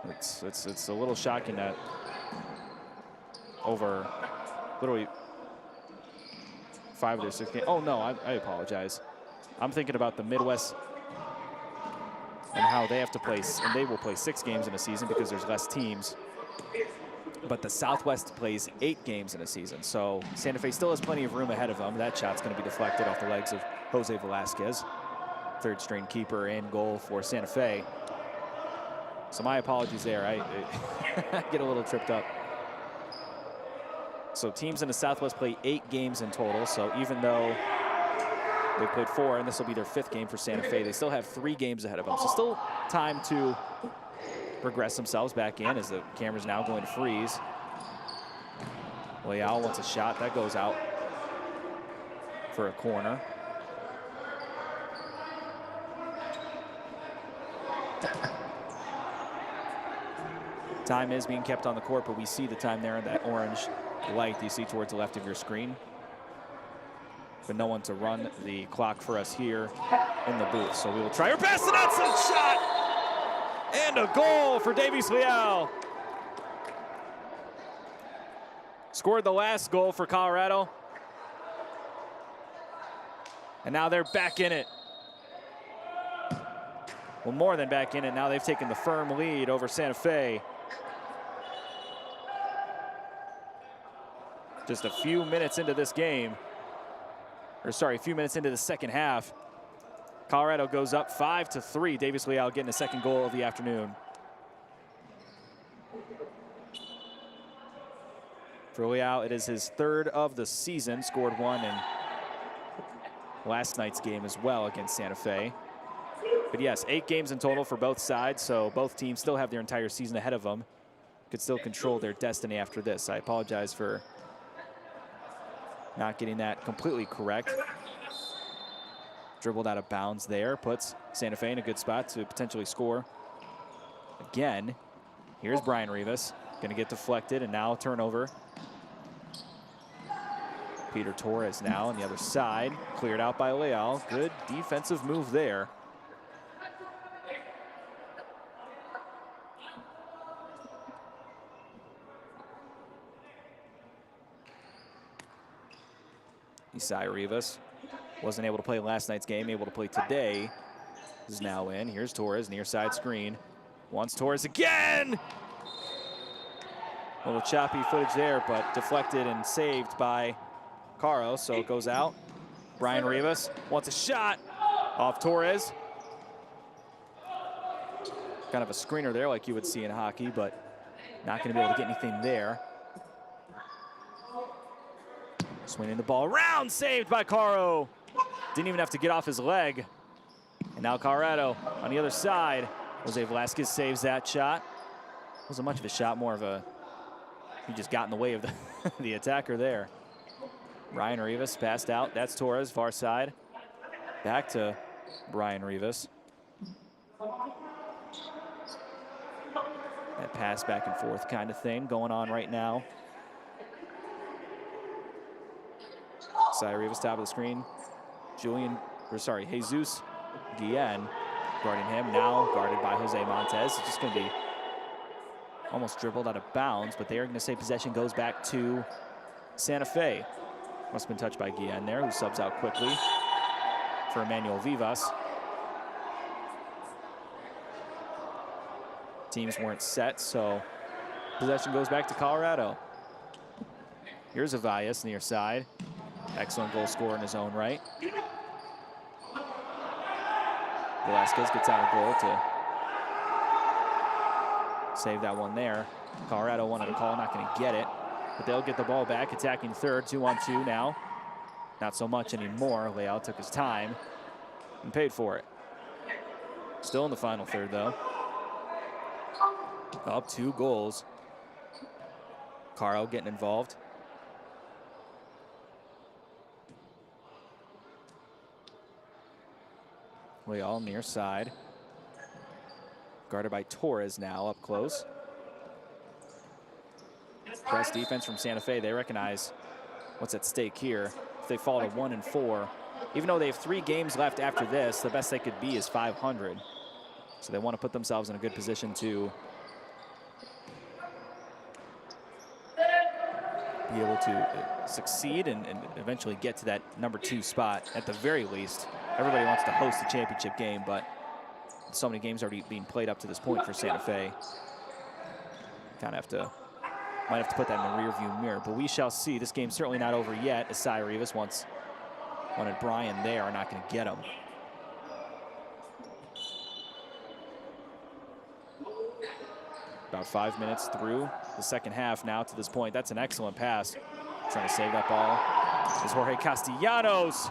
it's a little shocking that over literally 5 of their 6 games. Oh no, I apologize. I'm thinking about the Midwest and how they have to play, and they will play 6 games in a season because there's less teams. but the Southwest plays 8 games in a season. So Santa Fe still has plenty of room ahead of them. That shot's going to be deflected off the legs of Jose Velasquez, third string keeper and goal for Santa Fe. So my apologies there. I get a little tripped up. So teams in the Southwest play 8 games in total. So even though they played 4, and this will be their 5th game for Santa Fe, they still have 3 games ahead of them. So still time to progress themselves back in as the camera's now going to freeze. Leal wants a shot. That goes out for a corner. Time is being kept on the court, but we see the time there in that orange light you see towards the left of your screen. But no one to run the clock for us here in the booth. So we will try our best, and that's a shot! And a goal for Davies Leal. Scored the last goal for Colorado. And now they're back in it. Well, more than back in it. Now they've taken the firm lead over Santa Fe. Just a few minutes into this game, or sorry, a few minutes into the second half, Colorado goes up 5-3. Davies Leal getting the second goal of the afternoon. For Leal, it is his 3rd of the season. Scored 1 in last night's game as well against Santa Fe. But yes, 8 games in total for both sides, so both teams still have their entire season ahead of them. Could still control their destiny after this. I apologize for not getting that completely correct. Dribbled out of bounds there, puts Santa Fe in a good spot to potentially score. Again, here's Brian Rivas, gonna get deflected, and now turnover. Peter Torres now on the other side, cleared out by Leal. Good defensive move there. Isai Rivas wasn't able to play last night's game, able to play today. Is now in. Here's Torres, near side screen. Wants Torres again! A little choppy footage there, but deflected and saved by Caro, so it goes out. Brian Rivas wants a shot off Torres. Kind of a screener there like you would see in hockey, but not going to be able to get anything there. Swinging the ball around, saved by Caro. Didn't even have to get off his leg. And now Colorado on the other side. Jose Velasquez saves that shot. Wasn't much of a shot, more of a, he just got in the way of the attacker there. Brian Rivas passed out. That's Torres, far side. Back to Brian Rivas. That pass back and forth kind of thing going on right now. Isai Rivas, top of the screen. Jesus Guillen guarding him. Now guarded by Jose Montez. It's just going to be almost dribbled out of bounds, but they are going to say possession goes back to Santa Fe. Must have been touched by Guillen there, who subs out quickly for Emmanuel Vivas. Teams weren't set, so possession goes back to Colorado. Here's Avias near side. Excellent goal scorer in his own right. Velasquez gets out a goal to save that one there. Colorado wanted a call, not going to get it, but they'll get the ball back, attacking third, 2-on-2 now. Not so much anymore. Leal took his time and paid for it. Still in the final third, though. Up 2 goals. Caro getting involved. Leal near side. Guarded by Torres now up close. Press defense from Santa Fe. They recognize what's at stake here. If they fall to 1-4, even though they have 3 games left after this, the best they could be is 500. So they want to put themselves in a good position to be able to succeed and eventually get to that #2 spot at the very least. Everybody wants to host the championship game, but so many games already being played up to this point for Santa Fe. Kind of have to Might have to put that in the rearview mirror, but we shall see. This game's certainly not over yet, as Cy Rivas wanted Brian there, not going to get him. About 5 minutes through the second half now to this point. That's an excellent pass. Trying to save that ball is Jorge Castellanos.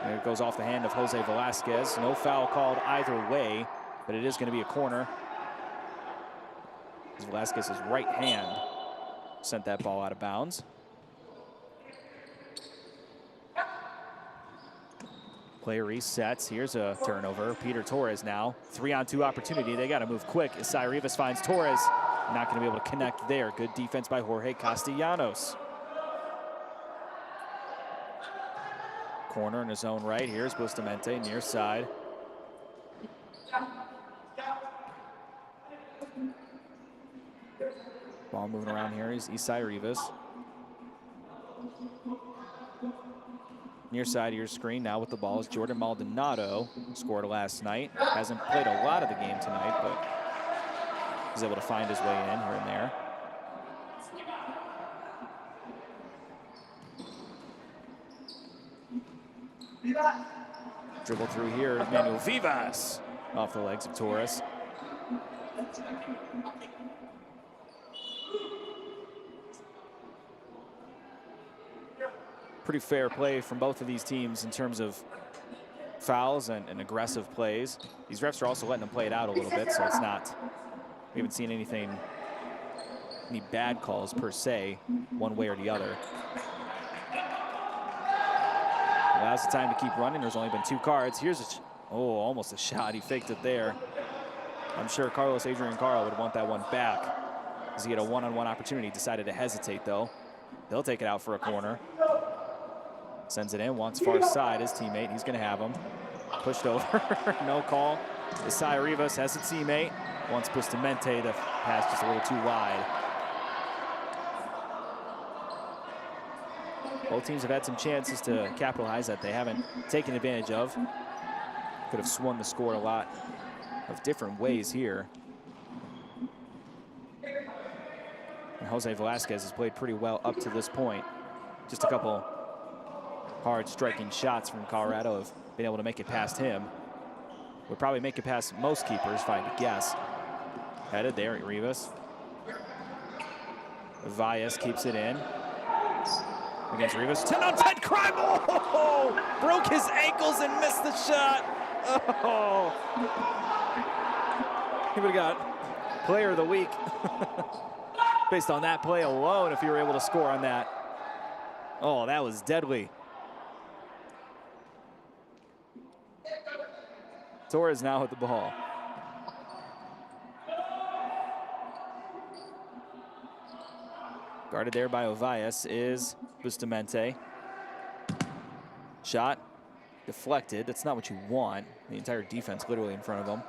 There it goes off the hand of Jose Velasquez. No foul called either way, but it is going to be a corner. Velasquez's right hand sent that ball out of bounds. Play resets. Here's a turnover. Peter Torres now. 3-on-2 opportunity. They got to move quick as Cy Rivas finds Torres. Not going to be able to connect there. Good defense by Jorge Castellanos. Corner in his own right. Here's Bustamante near side. Ball moving around here is Cy Rivas. Near side of your screen now with the ball is Jordan Maldonado. Scored last night. Hasn't played a lot of the game tonight, but he's able to find his way in here and there. Dribble through here, Manuel Vivas off the legs of Torres. Pretty fair play from both of these teams in terms of fouls and aggressive plays. These refs are also letting them play it out a little bit, so it's not, we haven't seen any bad calls per se, one way or the other. Allows the time to keep running. There's only been 2 cards. Here's almost a shot. He faked it there. I'm sure Carlos Adrian Carl would want that one back as he had a one-on-one opportunity. Decided to hesitate though. They'll take it out for a corner. Sends it in, wants far side, his teammate, he's gonna have him. Pushed over, no call. Cy Rivas has a teammate, wants Bustamante, the pass just a little too wide. Both teams have had some chances to capitalize that they haven't taken advantage of. Could have swung the score a lot of different ways here. And Jose Velasquez has played pretty well up to this point. Just a couple hard striking shots from Colorado have been able to make it past him. Would probably make it past most keepers if I had to guess. Headed there, Rivas. Valles keeps it in. Against Rivas. 10-on-10 crime! Oh! Broke his ankles and missed the shot. Oh! He would have got player of the week based on that play alone if you were able to score on that. Oh, that was deadly. Torres now with the ball. Guarded there by Ovias is Bustamante. Shot deflected. That's not what you want. The entire defense literally in front of him.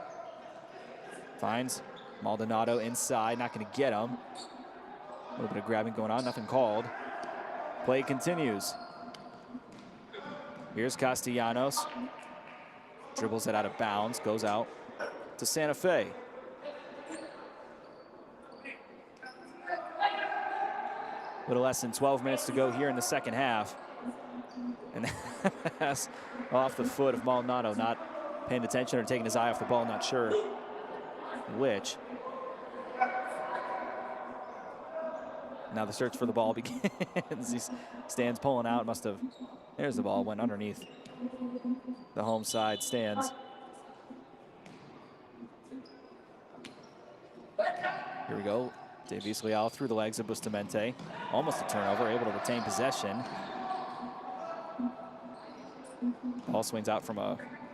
Finds Maldonado inside, not going to get him. A little bit of grabbing going on, nothing called. Play continues. Here's Castellanos. Dribbles it out of bounds, goes out to Santa Fe. A little less than 12 minutes to go here in the second half. And pass off the foot of Maldonado, not paying attention or taking his eye off the ball, not sure which. Now the search for the ball begins. He stands pulling out, must have, there's the ball, went underneath the home side stands. Here we go. Davies Leal through the legs of Bustamante. Almost a turnover, able to retain possession. Ball swings out from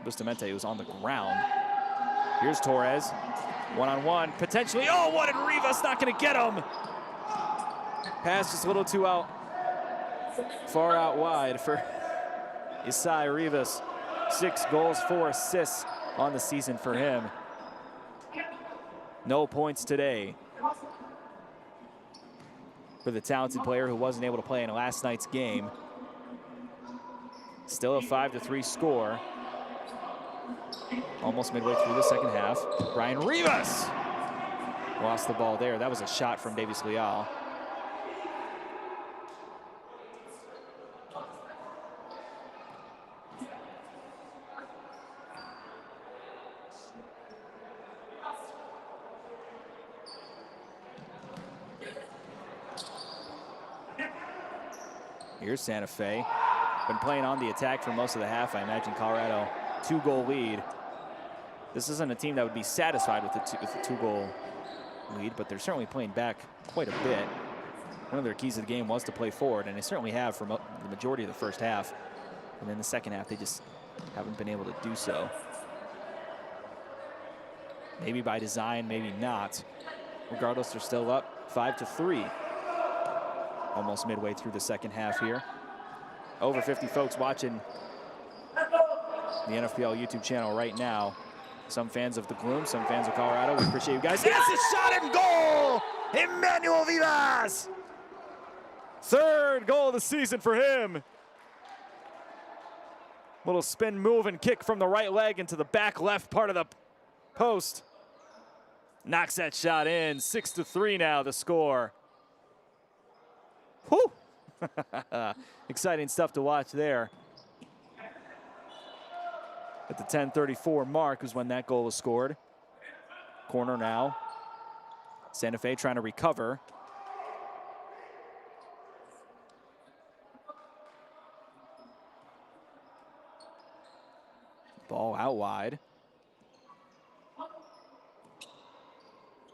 Bustamante, who's on the ground. Here's Torres. One-on-one, potentially. Oh, what did Rivas? Not going to get him. Pass just a little too far out wide for Cy Rivas. 6 goals, 4 assists on the season for him. No points today for the talented player who wasn't able to play in last night's game. Still a 5-3 score. Almost midway through the second half. Brian Rivas Lost the ball there. That was a shot from Davies Leal. Here's Santa Fe. Been playing on the attack for most of the half. I imagine Colorado 2-goal lead. This isn't a team that would be satisfied with the 2-goal lead, but they're certainly playing back quite a bit. One of their keys of the game was to play forward, and they certainly have for the majority of the first half. And then the second half, they just haven't been able to do so. Maybe by design, maybe not. Regardless, they're still up 5-3. Almost midway through the second half here. Over 50 folks watching the NFPL YouTube channel right now. Some fans of the Gloom, some fans of Colorado. We appreciate you guys. Yes, a shot and goal! Emmanuel Vivas! Third goal of the season for him. Little spin move and kick from the right leg into the back left part of the post. Knocks that shot in. 6-3 now the score. Whew! Exciting stuff to watch there. At the 10:34 mark was when that goal was scored. Corner now. Santa Fe trying to recover. Ball out wide.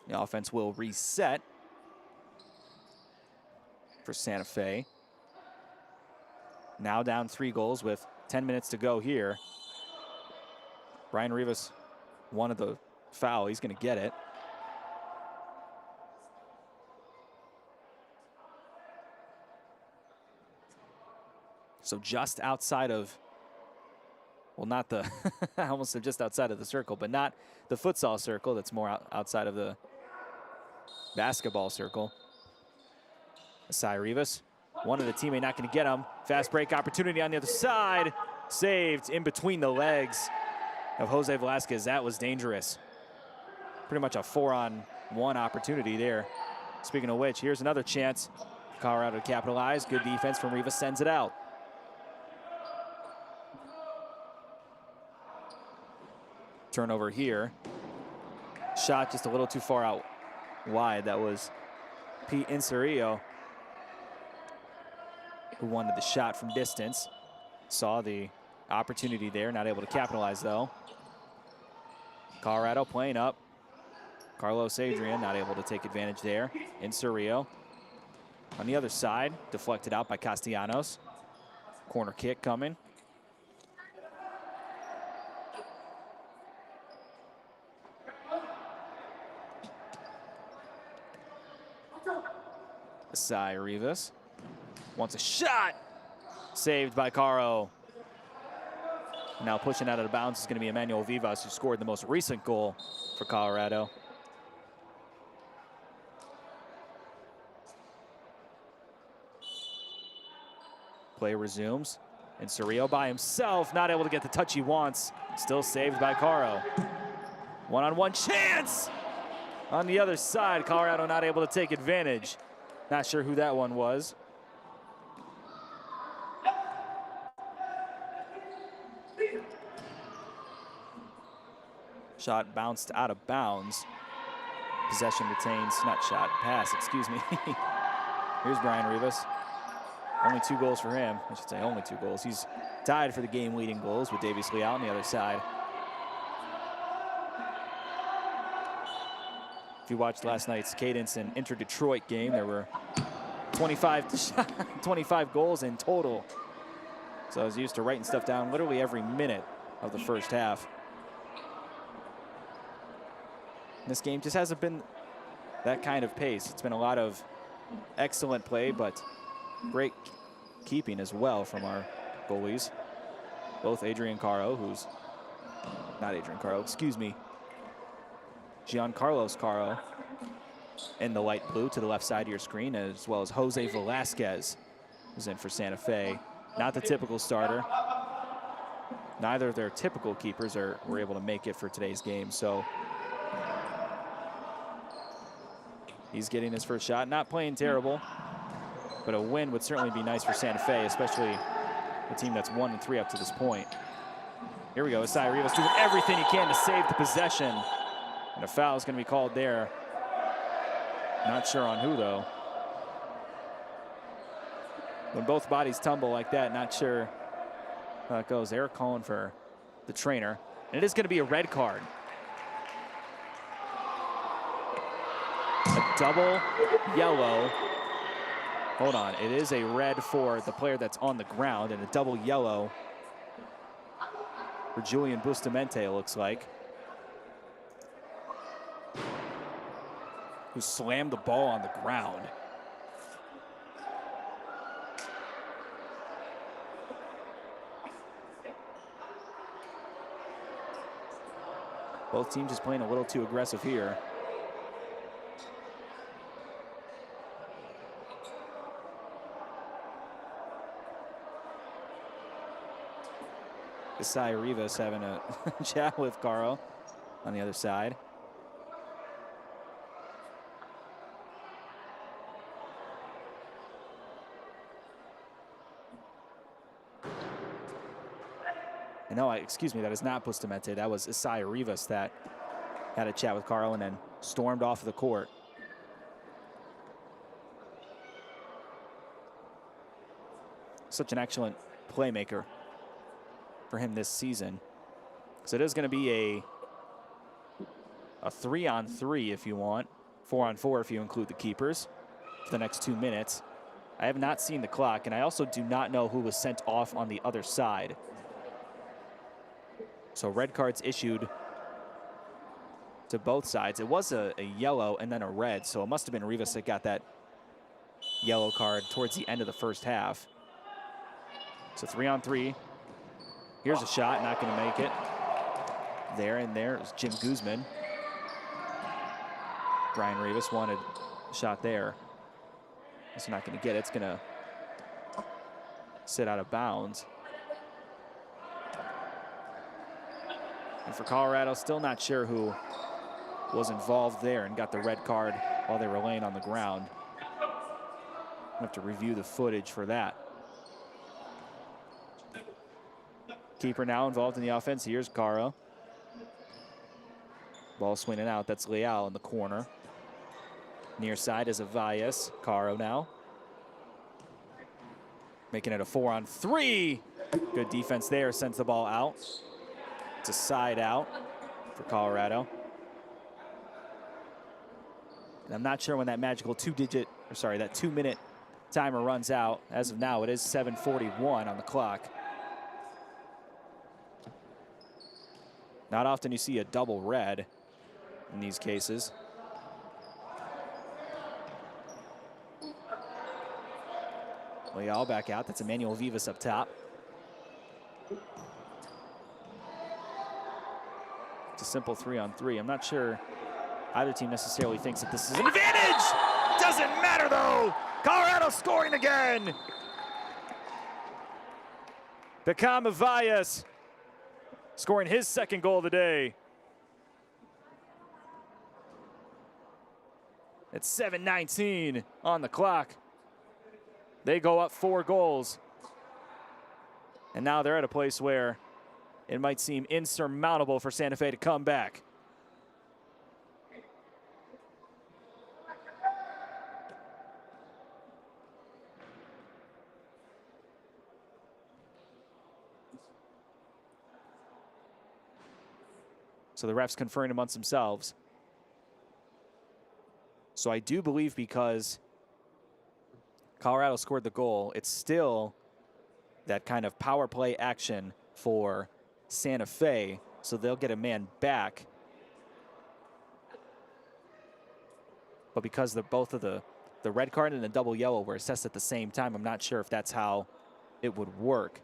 The offense will reset for Santa Fe. Now down 3 goals with 10 minutes to go here. Brian Rivas wanted the foul. He's going to get it. So just outside of, well, not the, I almost said just outside of the circle, but not the futsal circle. That's more outside of the basketball circle. Asai Rivas wanted a teammate, not going to get him. Fast break opportunity on the other side. Saved in between the legs of Jose Velasquez. That was dangerous. Pretty much a 4-on-1 opportunity there. Speaking of which, here's another chance. Colorado to capitalize. Good defense from Rivas, sends it out. Turnover here. Shot just a little too far out wide. That was Pete Inserio who wanted the shot from distance. Saw the opportunity there, not able to capitalize though. Colorado playing up. Carlos Adrian not able to take advantage there. Inserio on the other side, deflected out by Castellanos. Corner kick coming. Asai Rivas wants a shot. Saved by Caro. Now pushing out of the bounds is going to be Emmanuel Vivas, who scored the most recent goal for Colorado. Play resumes. And Surreal by himself, not able to get the touch he wants. Still saved by Caro. One-on-one chance! On the other side, Colorado not able to take advantage. Not sure who that one was. Shot bounced out of bounds. Possession retains, not shot, pass, excuse me. Here's Brian Rivas. Only 2 goals for him. I should say only 2 goals. He's tied for the game-leading goals with Davies Leal on the other side. If you watched last night's Cadence and Inter-Detroit game, there were 25 goals in total. So I was used to writing stuff down literally every minute of the first half. This game just hasn't been that kind of pace. It's been a lot of excellent play, but great keeping as well from our goalies. Both Adrian Caro, who's not Adrian Caro, excuse me, Giancarlos Caro in the light blue to the left side of your screen, as well as Jose Velasquez, who's in for Santa Fe. Not the typical starter. Neither of their typical keepers were able to make it for today's game. So He's getting his first shot. Not playing terrible, but a win would certainly be nice for Santa Fe, especially a team that's 1-3 up to this point. Here we go. Isai Rivas doing everything he can to save the possession. And a foul is going to be called there. Not sure on who, though. When both bodies tumble like that, not sure how it goes. They're calling for the trainer. And it is going to be a red card. A double yellow. Hold on. It is a red for the player that's on the ground and a double yellow for Julian Bustamante, it looks like, who slammed the ball on the ground. Both teams just playing a little too aggressive here. Isai Rivas having a chat with Caro on the other side. No, excuse me, that is not Bustamante. That was Isai Rivas that had a chat with Caro and then stormed off the court. Such an excellent playmaker for him this season. So it is going to be a 3-on-3 if you want, 4-on-4 if you include the keepers for the next 2 minutes. I have not seen the clock, and I also do not know who was sent off on the other side. So red cards issued to both sides. It was a yellow and then a red, so it must have been Rivas that got that yellow card towards the end of the first half. So 3-on-3. Here's a shot, not going to make it. There and there is Jim Guzman. Brian Rivas wanted a shot there. It's not going to get it. It's going to sit out of bounds. And for Colorado, still not sure who was involved there and got the red card while they were laying on the ground. We'll have to review the footage for that. Keeper now involved in the offense. Here's Caro. Ball swinging out. That's Leal in the corner. Near side is Avias. Caro now. Making it a 4-on-3. Good defense there. Sends the ball out. It's a side out for Colorado. And I'm not sure when that magical that 2-minute timer runs out. As of now, it is 7:41 on the clock. Not often you see a double red in these cases. Leal back out. That's Emmanuel Vivas up top. It's a simple 3-on-3. I'm not sure either team necessarily thinks that this is an advantage. Doesn't matter though. Colorado scoring again. Beckham Avias scoring his second goal of the day. It's 7:19 on the clock. They go up 4 goals. And now they're at a place where it might seem insurmountable for Santa Fe to come back. So the refs conferring amongst themselves. So I do believe because Colorado scored the goal, it's still that kind of power play action for Santa Fe, so they'll get a man back. But because both of the red card and the double yellow were assessed at the same time, I'm not sure if that's how it would work.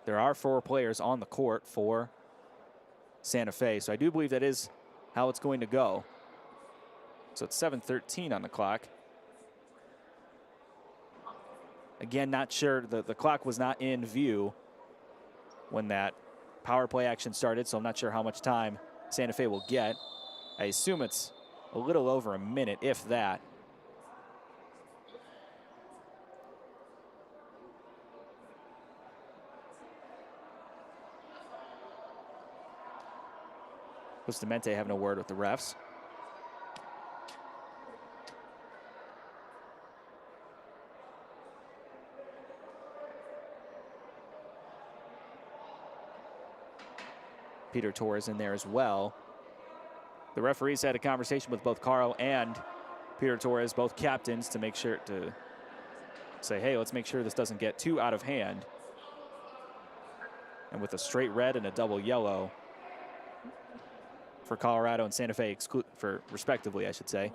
There are 4 players on the court for Santa Fe, so I do believe that is how it's going to go. So it's 7:13 on the clock. Again, not sure, the clock was not in view when that power play action started, so I'm not sure how much time Santa Fe will get. I assume it's a little over a minute, if that. Bustamante having a word with the refs. Peter Torres in there as well. The referees had a conversation with both Carl and Peter Torres, both captains, to make sure to say, hey, let's make sure this doesn't get too out of hand. And with a straight red and a double yellow for Colorado and Santa Fe, for respectively, I should say.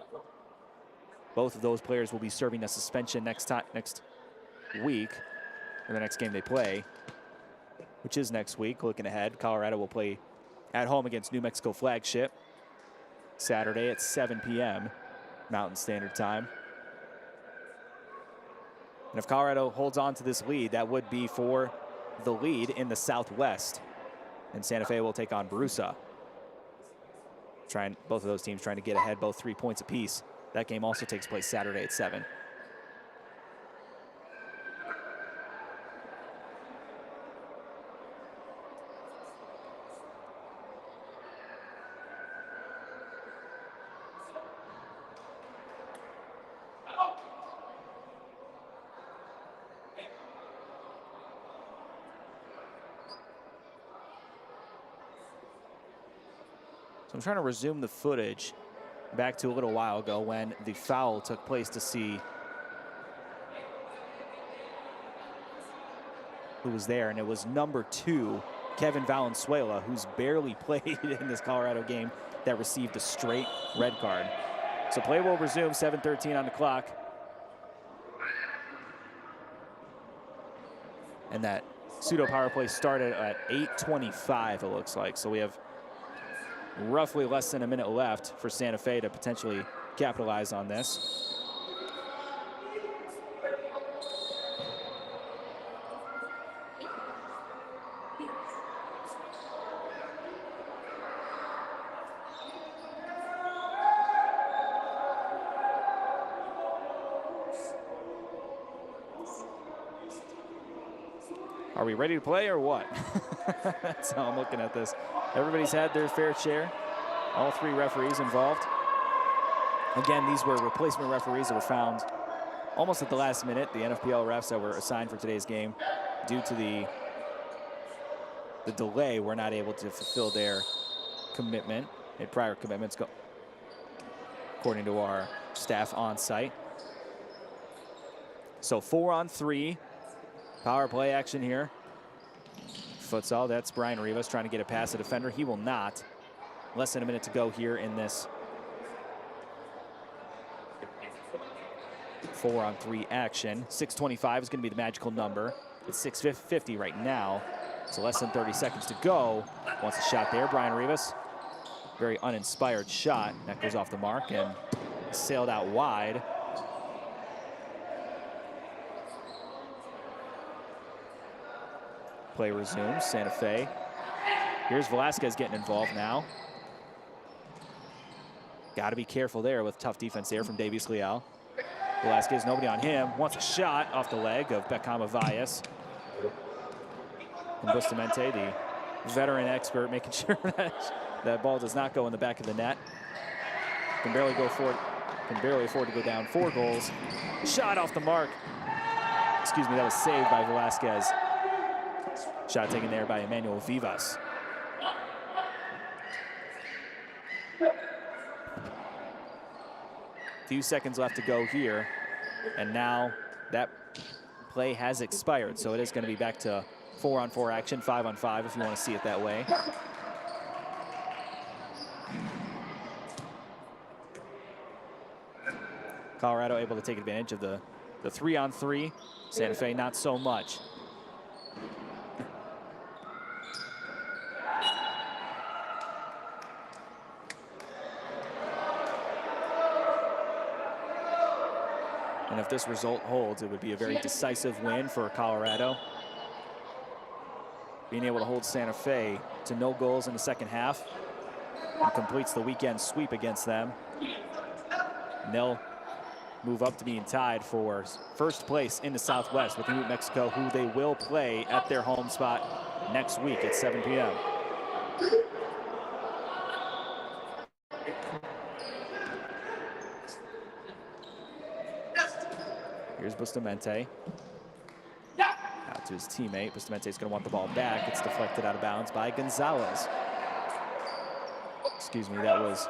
Both of those players will be serving a suspension next week, or the next game they play, which is next week. Looking ahead, Colorado will play at home against New Mexico Flagship Saturday at 7 p.m. Mountain Standard Time. And if Colorado holds on to this lead, that would be for the lead in the Southwest. And Santa Fe will take on Brusa. Both of those teams trying to get ahead, both 3 points apiece. That game also takes place Saturday at 7. So I'm trying to resume the footage back to a little while ago when the foul took place to see who was there. And it was number 2, Kevin Valenzuela, who's barely played in this Colorado game, that received a straight red card. So play will resume, 7:13 on the clock. And that pseudo power play started at 8:25, it looks like. So we have roughly less than a minute left for Santa Fe to potentially capitalize on this. Are we ready to play or what? That's how I'm looking at this. Everybody's had their fair share. All 3 referees involved. Again, these were replacement referees that were found almost at the last minute. The NFPL refs that were assigned for today's game, due to the delay, were not able to fulfill their commitment, their prior commitments, according to our staff on site. So 4-on-3. Power play action here. Futsal, that's Brian Rivas trying to get a past the defender. He will not. Less than a minute to go here in this 4-on-3 action. 6:25 is going to be the magical number. It's 6:50 right now. So less than 30 seconds to go. Wants a shot there, Brian Rivas. Very uninspired shot. That goes off the mark and sailed out wide. Play resumes, Santa Fe. Here's Velasquez getting involved now. Got to be careful there with tough defense there from Davies Leal. Velasquez, nobody on him. Wants a shot off the leg of Beckham Valles. And Bustamante, the veteran expert, making sure that that ball does not go in the back of the net. Can barely afford to go down 4 goals. Shot off the mark. Excuse me, that was saved by Velasquez. Shot taken there by Emmanuel Vivas. Few seconds left to go here. And now that play has expired. So it is going to be back to 4-on-4 action, 5-on-5 if you want to see it that way. Colorado able to take advantage of the 3-on-3. Santa Fe not so much. And if this result holds, it would be a very decisive win for Colorado. being able to hold Santa Fe to no goals in the second half and completes the weekend sweep against them. And they'll move up to being tied for first place in the Southwest with New Mexico, who they will play at their home spot next week at 7 p.m. Here's Bustamante. Out to his teammate. Bustamante's going to want the ball back. It's deflected out of bounds by Gonzalez. Excuse me, that was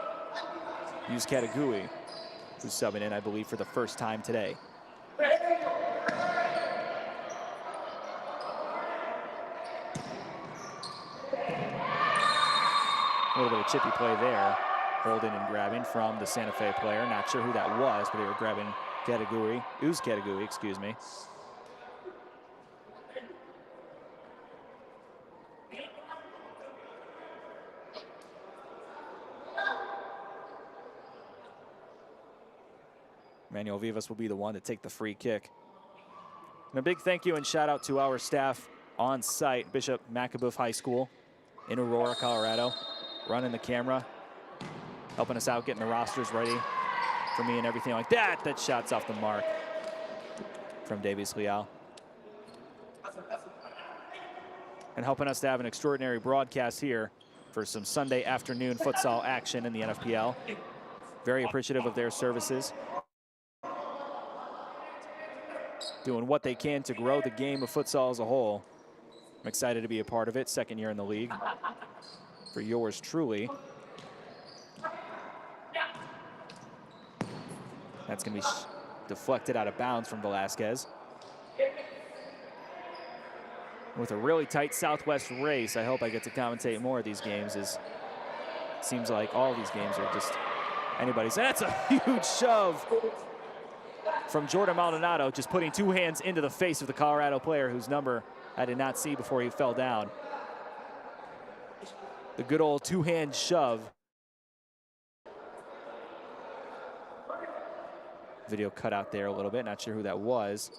Yus Katagui, who's subbing in, I believe, for the first time today. A little bit of chippy play there. Holding and grabbing from the Santa Fe player. Not sure who that was, but they were grabbing Katagui. Yus Katagui, excuse me. Manuel Vivas will be the one to take the free kick. And a big thank you and shout out to our staff on site, Bishop Machebeuf High School in Aurora, Colorado, running the camera, helping us out, getting the rosters ready for me and everything like that. That shot's off the mark from Davies Leal. And helping us to have an extraordinary broadcast here for some Sunday afternoon futsal action in the NFPL. Very appreciative of their services. Doing what they can to grow the game of futsal as a whole. I'm excited to be a part of it. Second year in the league for yours truly. That's going to be deflected out of bounds from Velasquez. With a really tight Southwest race, I hope I get to commentate more of these games. It seems like all these games are just anybody's. That's a huge shove from Jordan Maldonado, just putting two hands into the face of the Colorado player whose number I did not see before he fell down. The good old two-hand shove. Video cut out there a little bit, not sure who that was.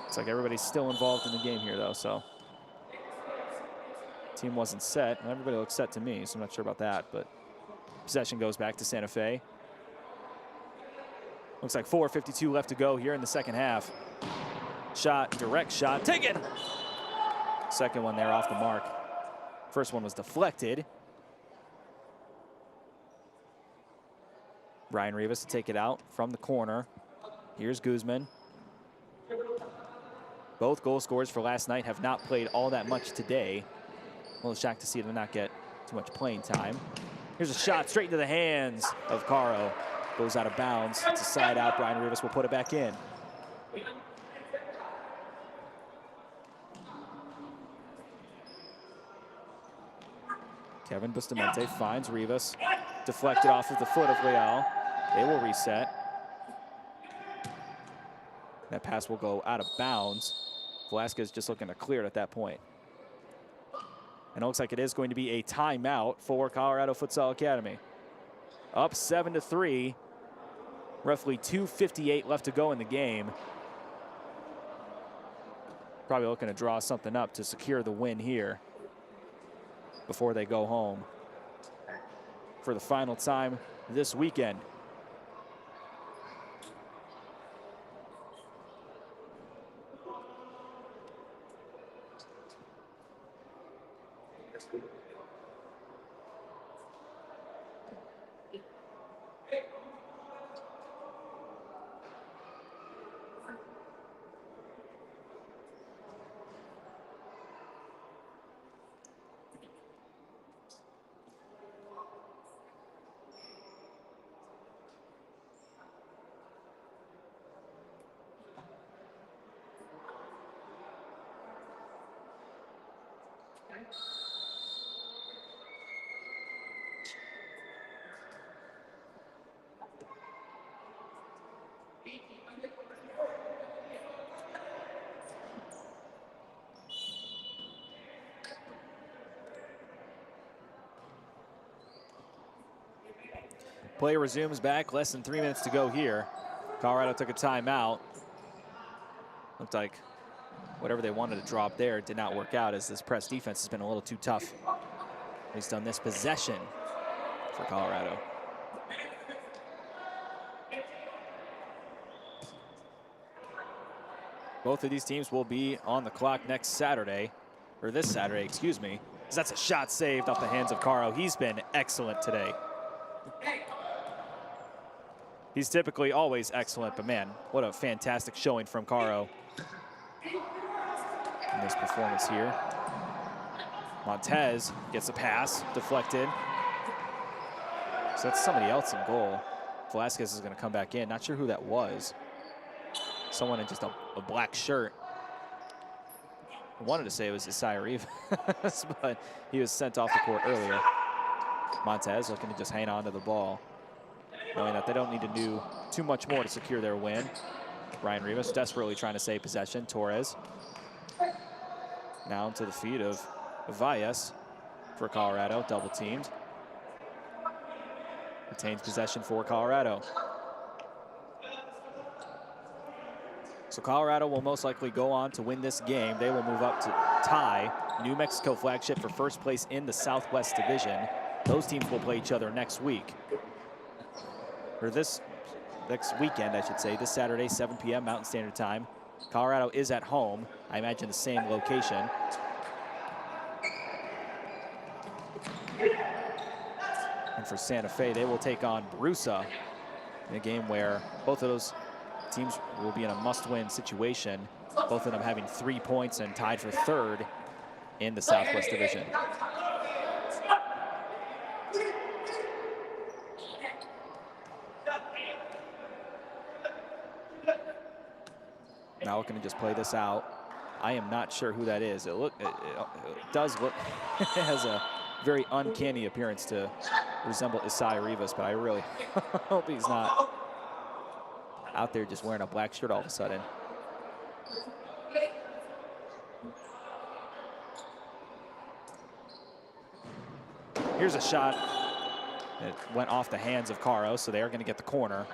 Looks like everybody's still involved in the game here though, so. Team wasn't set, and everybody looks set to me, so I'm not sure about that, but possession goes back to Santa Fe. Looks like 4:52 left to go here in the second half. Shot, direct shot, taken! Second one there off the mark. First one was deflected. Brian Rivas to take it out from the corner. Here's Guzman. Both goal scorers for last night have not played all that much today. A little shocked to see them not get too much playing time. Here's a shot straight into the hands of Caro. Goes out of bounds. It's a side out. Brian Rivas will put it back in. Kevin Bustamante finds Rivas. Deflected off of the foot of Leal. They will reset. That pass will go out of bounds. Velasquez just looking to clear it at that point. And it looks like it is going to be a timeout for Colorado Futsal Academy. Up 7-3. Roughly 2:58 left to go in the game. Probably looking to draw something up to secure the win here before they go home for the final time this weekend. Play resumes back, less than 3 minutes to go here. Colorado took a timeout. Looked like whatever they wanted to drop there did not work out, as this press defense has been a little too tough, at least on this possession for Colorado. Both of these teams will be on the clock next Saturday, or this Saturday, excuse me. That's a shot saved off the hands of Caro. He's been excellent today. He's typically always excellent, but man, what a fantastic showing from Caro in this performance here. Montez gets a pass, deflected. So that's somebody else in goal. Velasquez is going to come back in. Not sure who that was. Someone in just a black shirt. I wanted to say it was Isaiah Rivas, but he was sent off the court earlier. Montez looking to just hang on to the ball, knowing that they don't need to do too much more to secure their win. Ryan Rivas desperately trying to save possession. Torres now into the feet of Valles for Colorado, double teamed. Retains possession for Colorado. So Colorado will most likely go on to win this game. They will move up to tie New Mexico flagship for first place in the Southwest Division. Those teams will play each other next week. Or this next weekend, I should say, this Saturday, 7 p.m. Mountain Standard Time. Colorado is at home. I imagine the same location. And for Santa Fe, they will take on Brusa in a game where both of those teams will be in a must-win situation, both of them having 3 points and tied for third in the Southwest Division. Now looking to just play this out. I am not sure who that is. It does look, it has a very uncanny appearance to resemble Isaiah Rivas, but I really hope he's not out there just wearing a black shirt all of a sudden. Here's a shot that went off the hands of Caro, so they are going to get the corner.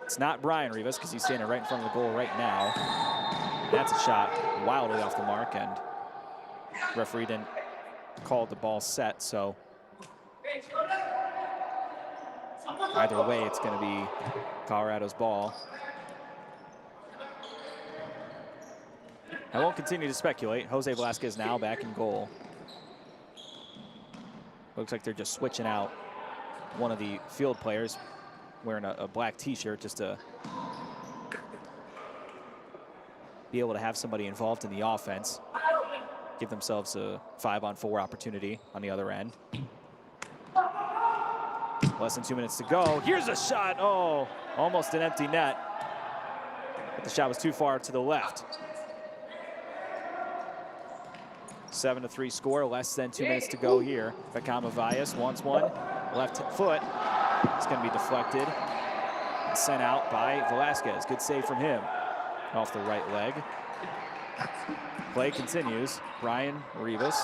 It's not Brian Rivas because he's standing right in front of the goal right now. That's a shot wildly off the mark, and referee didn't call the ball set, so either way, it's going to be Colorado's ball. I won't continue to speculate. Jose Velasquez now back in goal. Looks like they're just switching out one of the field players wearing a black t-shirt just to be able to have somebody involved in the offense, give themselves a 5-on-4 opportunity on the other end. Less than 2 minutes to go. Here's a shot. Oh, almost an empty net, but the shot was too far to the left. 7-3 score, less than 2 minutes to go here. Bakama Valles wants one, left foot. It's going to be deflected and sent out by Velasquez. Good save from him off the right leg. Play continues. Brian Rivas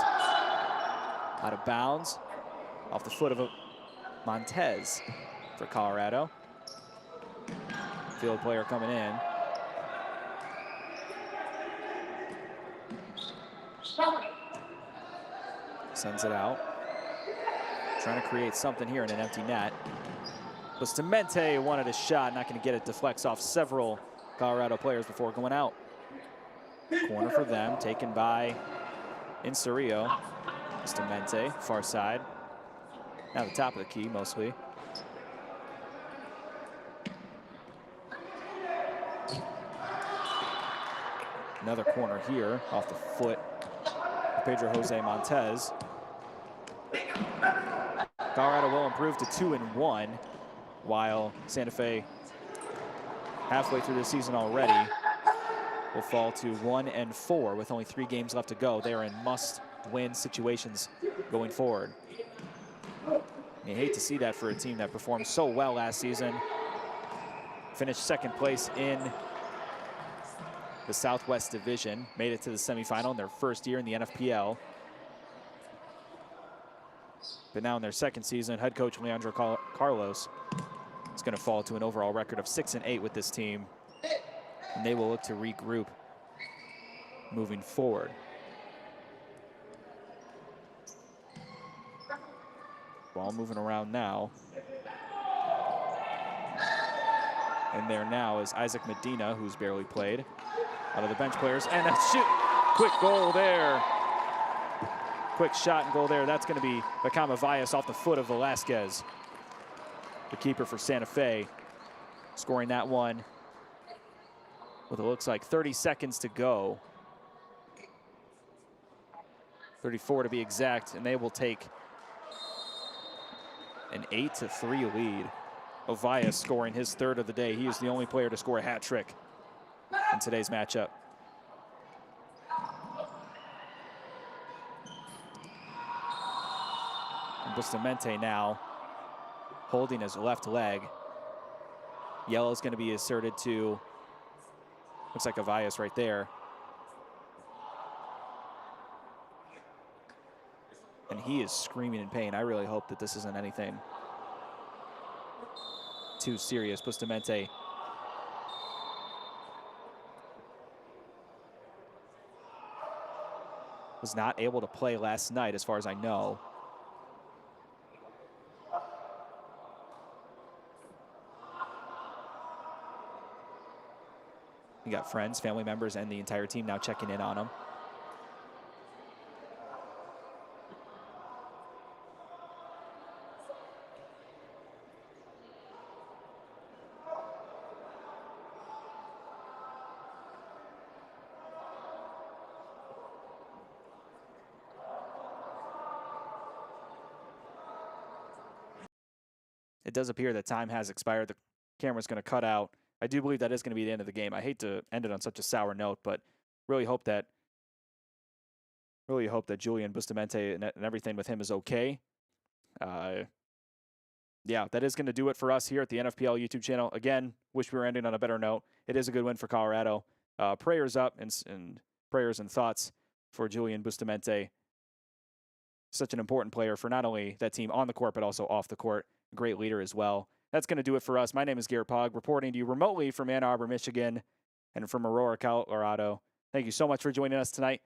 out of bounds off the foot of Montez for Colorado. Field player coming in. Sends it out. Trying to create something here in an empty net. Bustamante wanted a shot, not going to get it. Deflects off several Colorado players before going out. Corner for them, taken by Insurio. Bustamante, far side. Now the top of the key, mostly. Another corner here, off the foot of Pedro Jose Montez. Colorado will improve to 2-1, while Santa Fe, halfway through the season already, will fall to 1-4 with only 3 games left to go. They are in must-win situations going forward. You hate to see that for a team that performed so well last season. Finished second place in the Southwest Division, made it to the semifinal in their first year in the NFPL. But now in their second season, head coach Leandro Carlos is going to fall to an overall record of 6-8 with this team. And they will look to regroup moving forward. Ball moving around now. And there now is Isaac Medina, who's barely played, out of the bench players. And a shoot, quick goal there. Quick shot and goal there. That's going to be Machebeuf off the foot of Velasquez, the keeper for Santa Fe, scoring that one with it looks like 30 seconds to go. 34 to be exact, and they will take an 8-3 lead. Ovias scoring his third of the day. He is the only player to score a hat trick in today's matchup. And Bustamante now holding his left leg. Yellow is going to be asserted to, looks like Ovias right there. And he is screaming in pain. I really hope that this isn't anything too serious. Bustamante was not able to play last night, as far as I know. You got friends, family members, and the entire team now checking in on him. It does appear that time has expired. The camera's going to cut out. I do believe that is going to be the end of the game. I hate to end it on such a sour note, but really hope that Julian Bustamante and everything with him is okay. Yeah, that is going to do it for us here at the NFPL YouTube channel. Again, wish we were ending on a better note. It is a good win for Colorado. Prayers up and prayers and thoughts for Julian Bustamante. Such an important player for not only that team on the court, but also off the court. A great leader as well. That's going to do it for us. My name is Garrett Pog, reporting to you remotely from Ann Arbor, Michigan, and from Aurora, Colorado. Thank you so much for joining us tonight.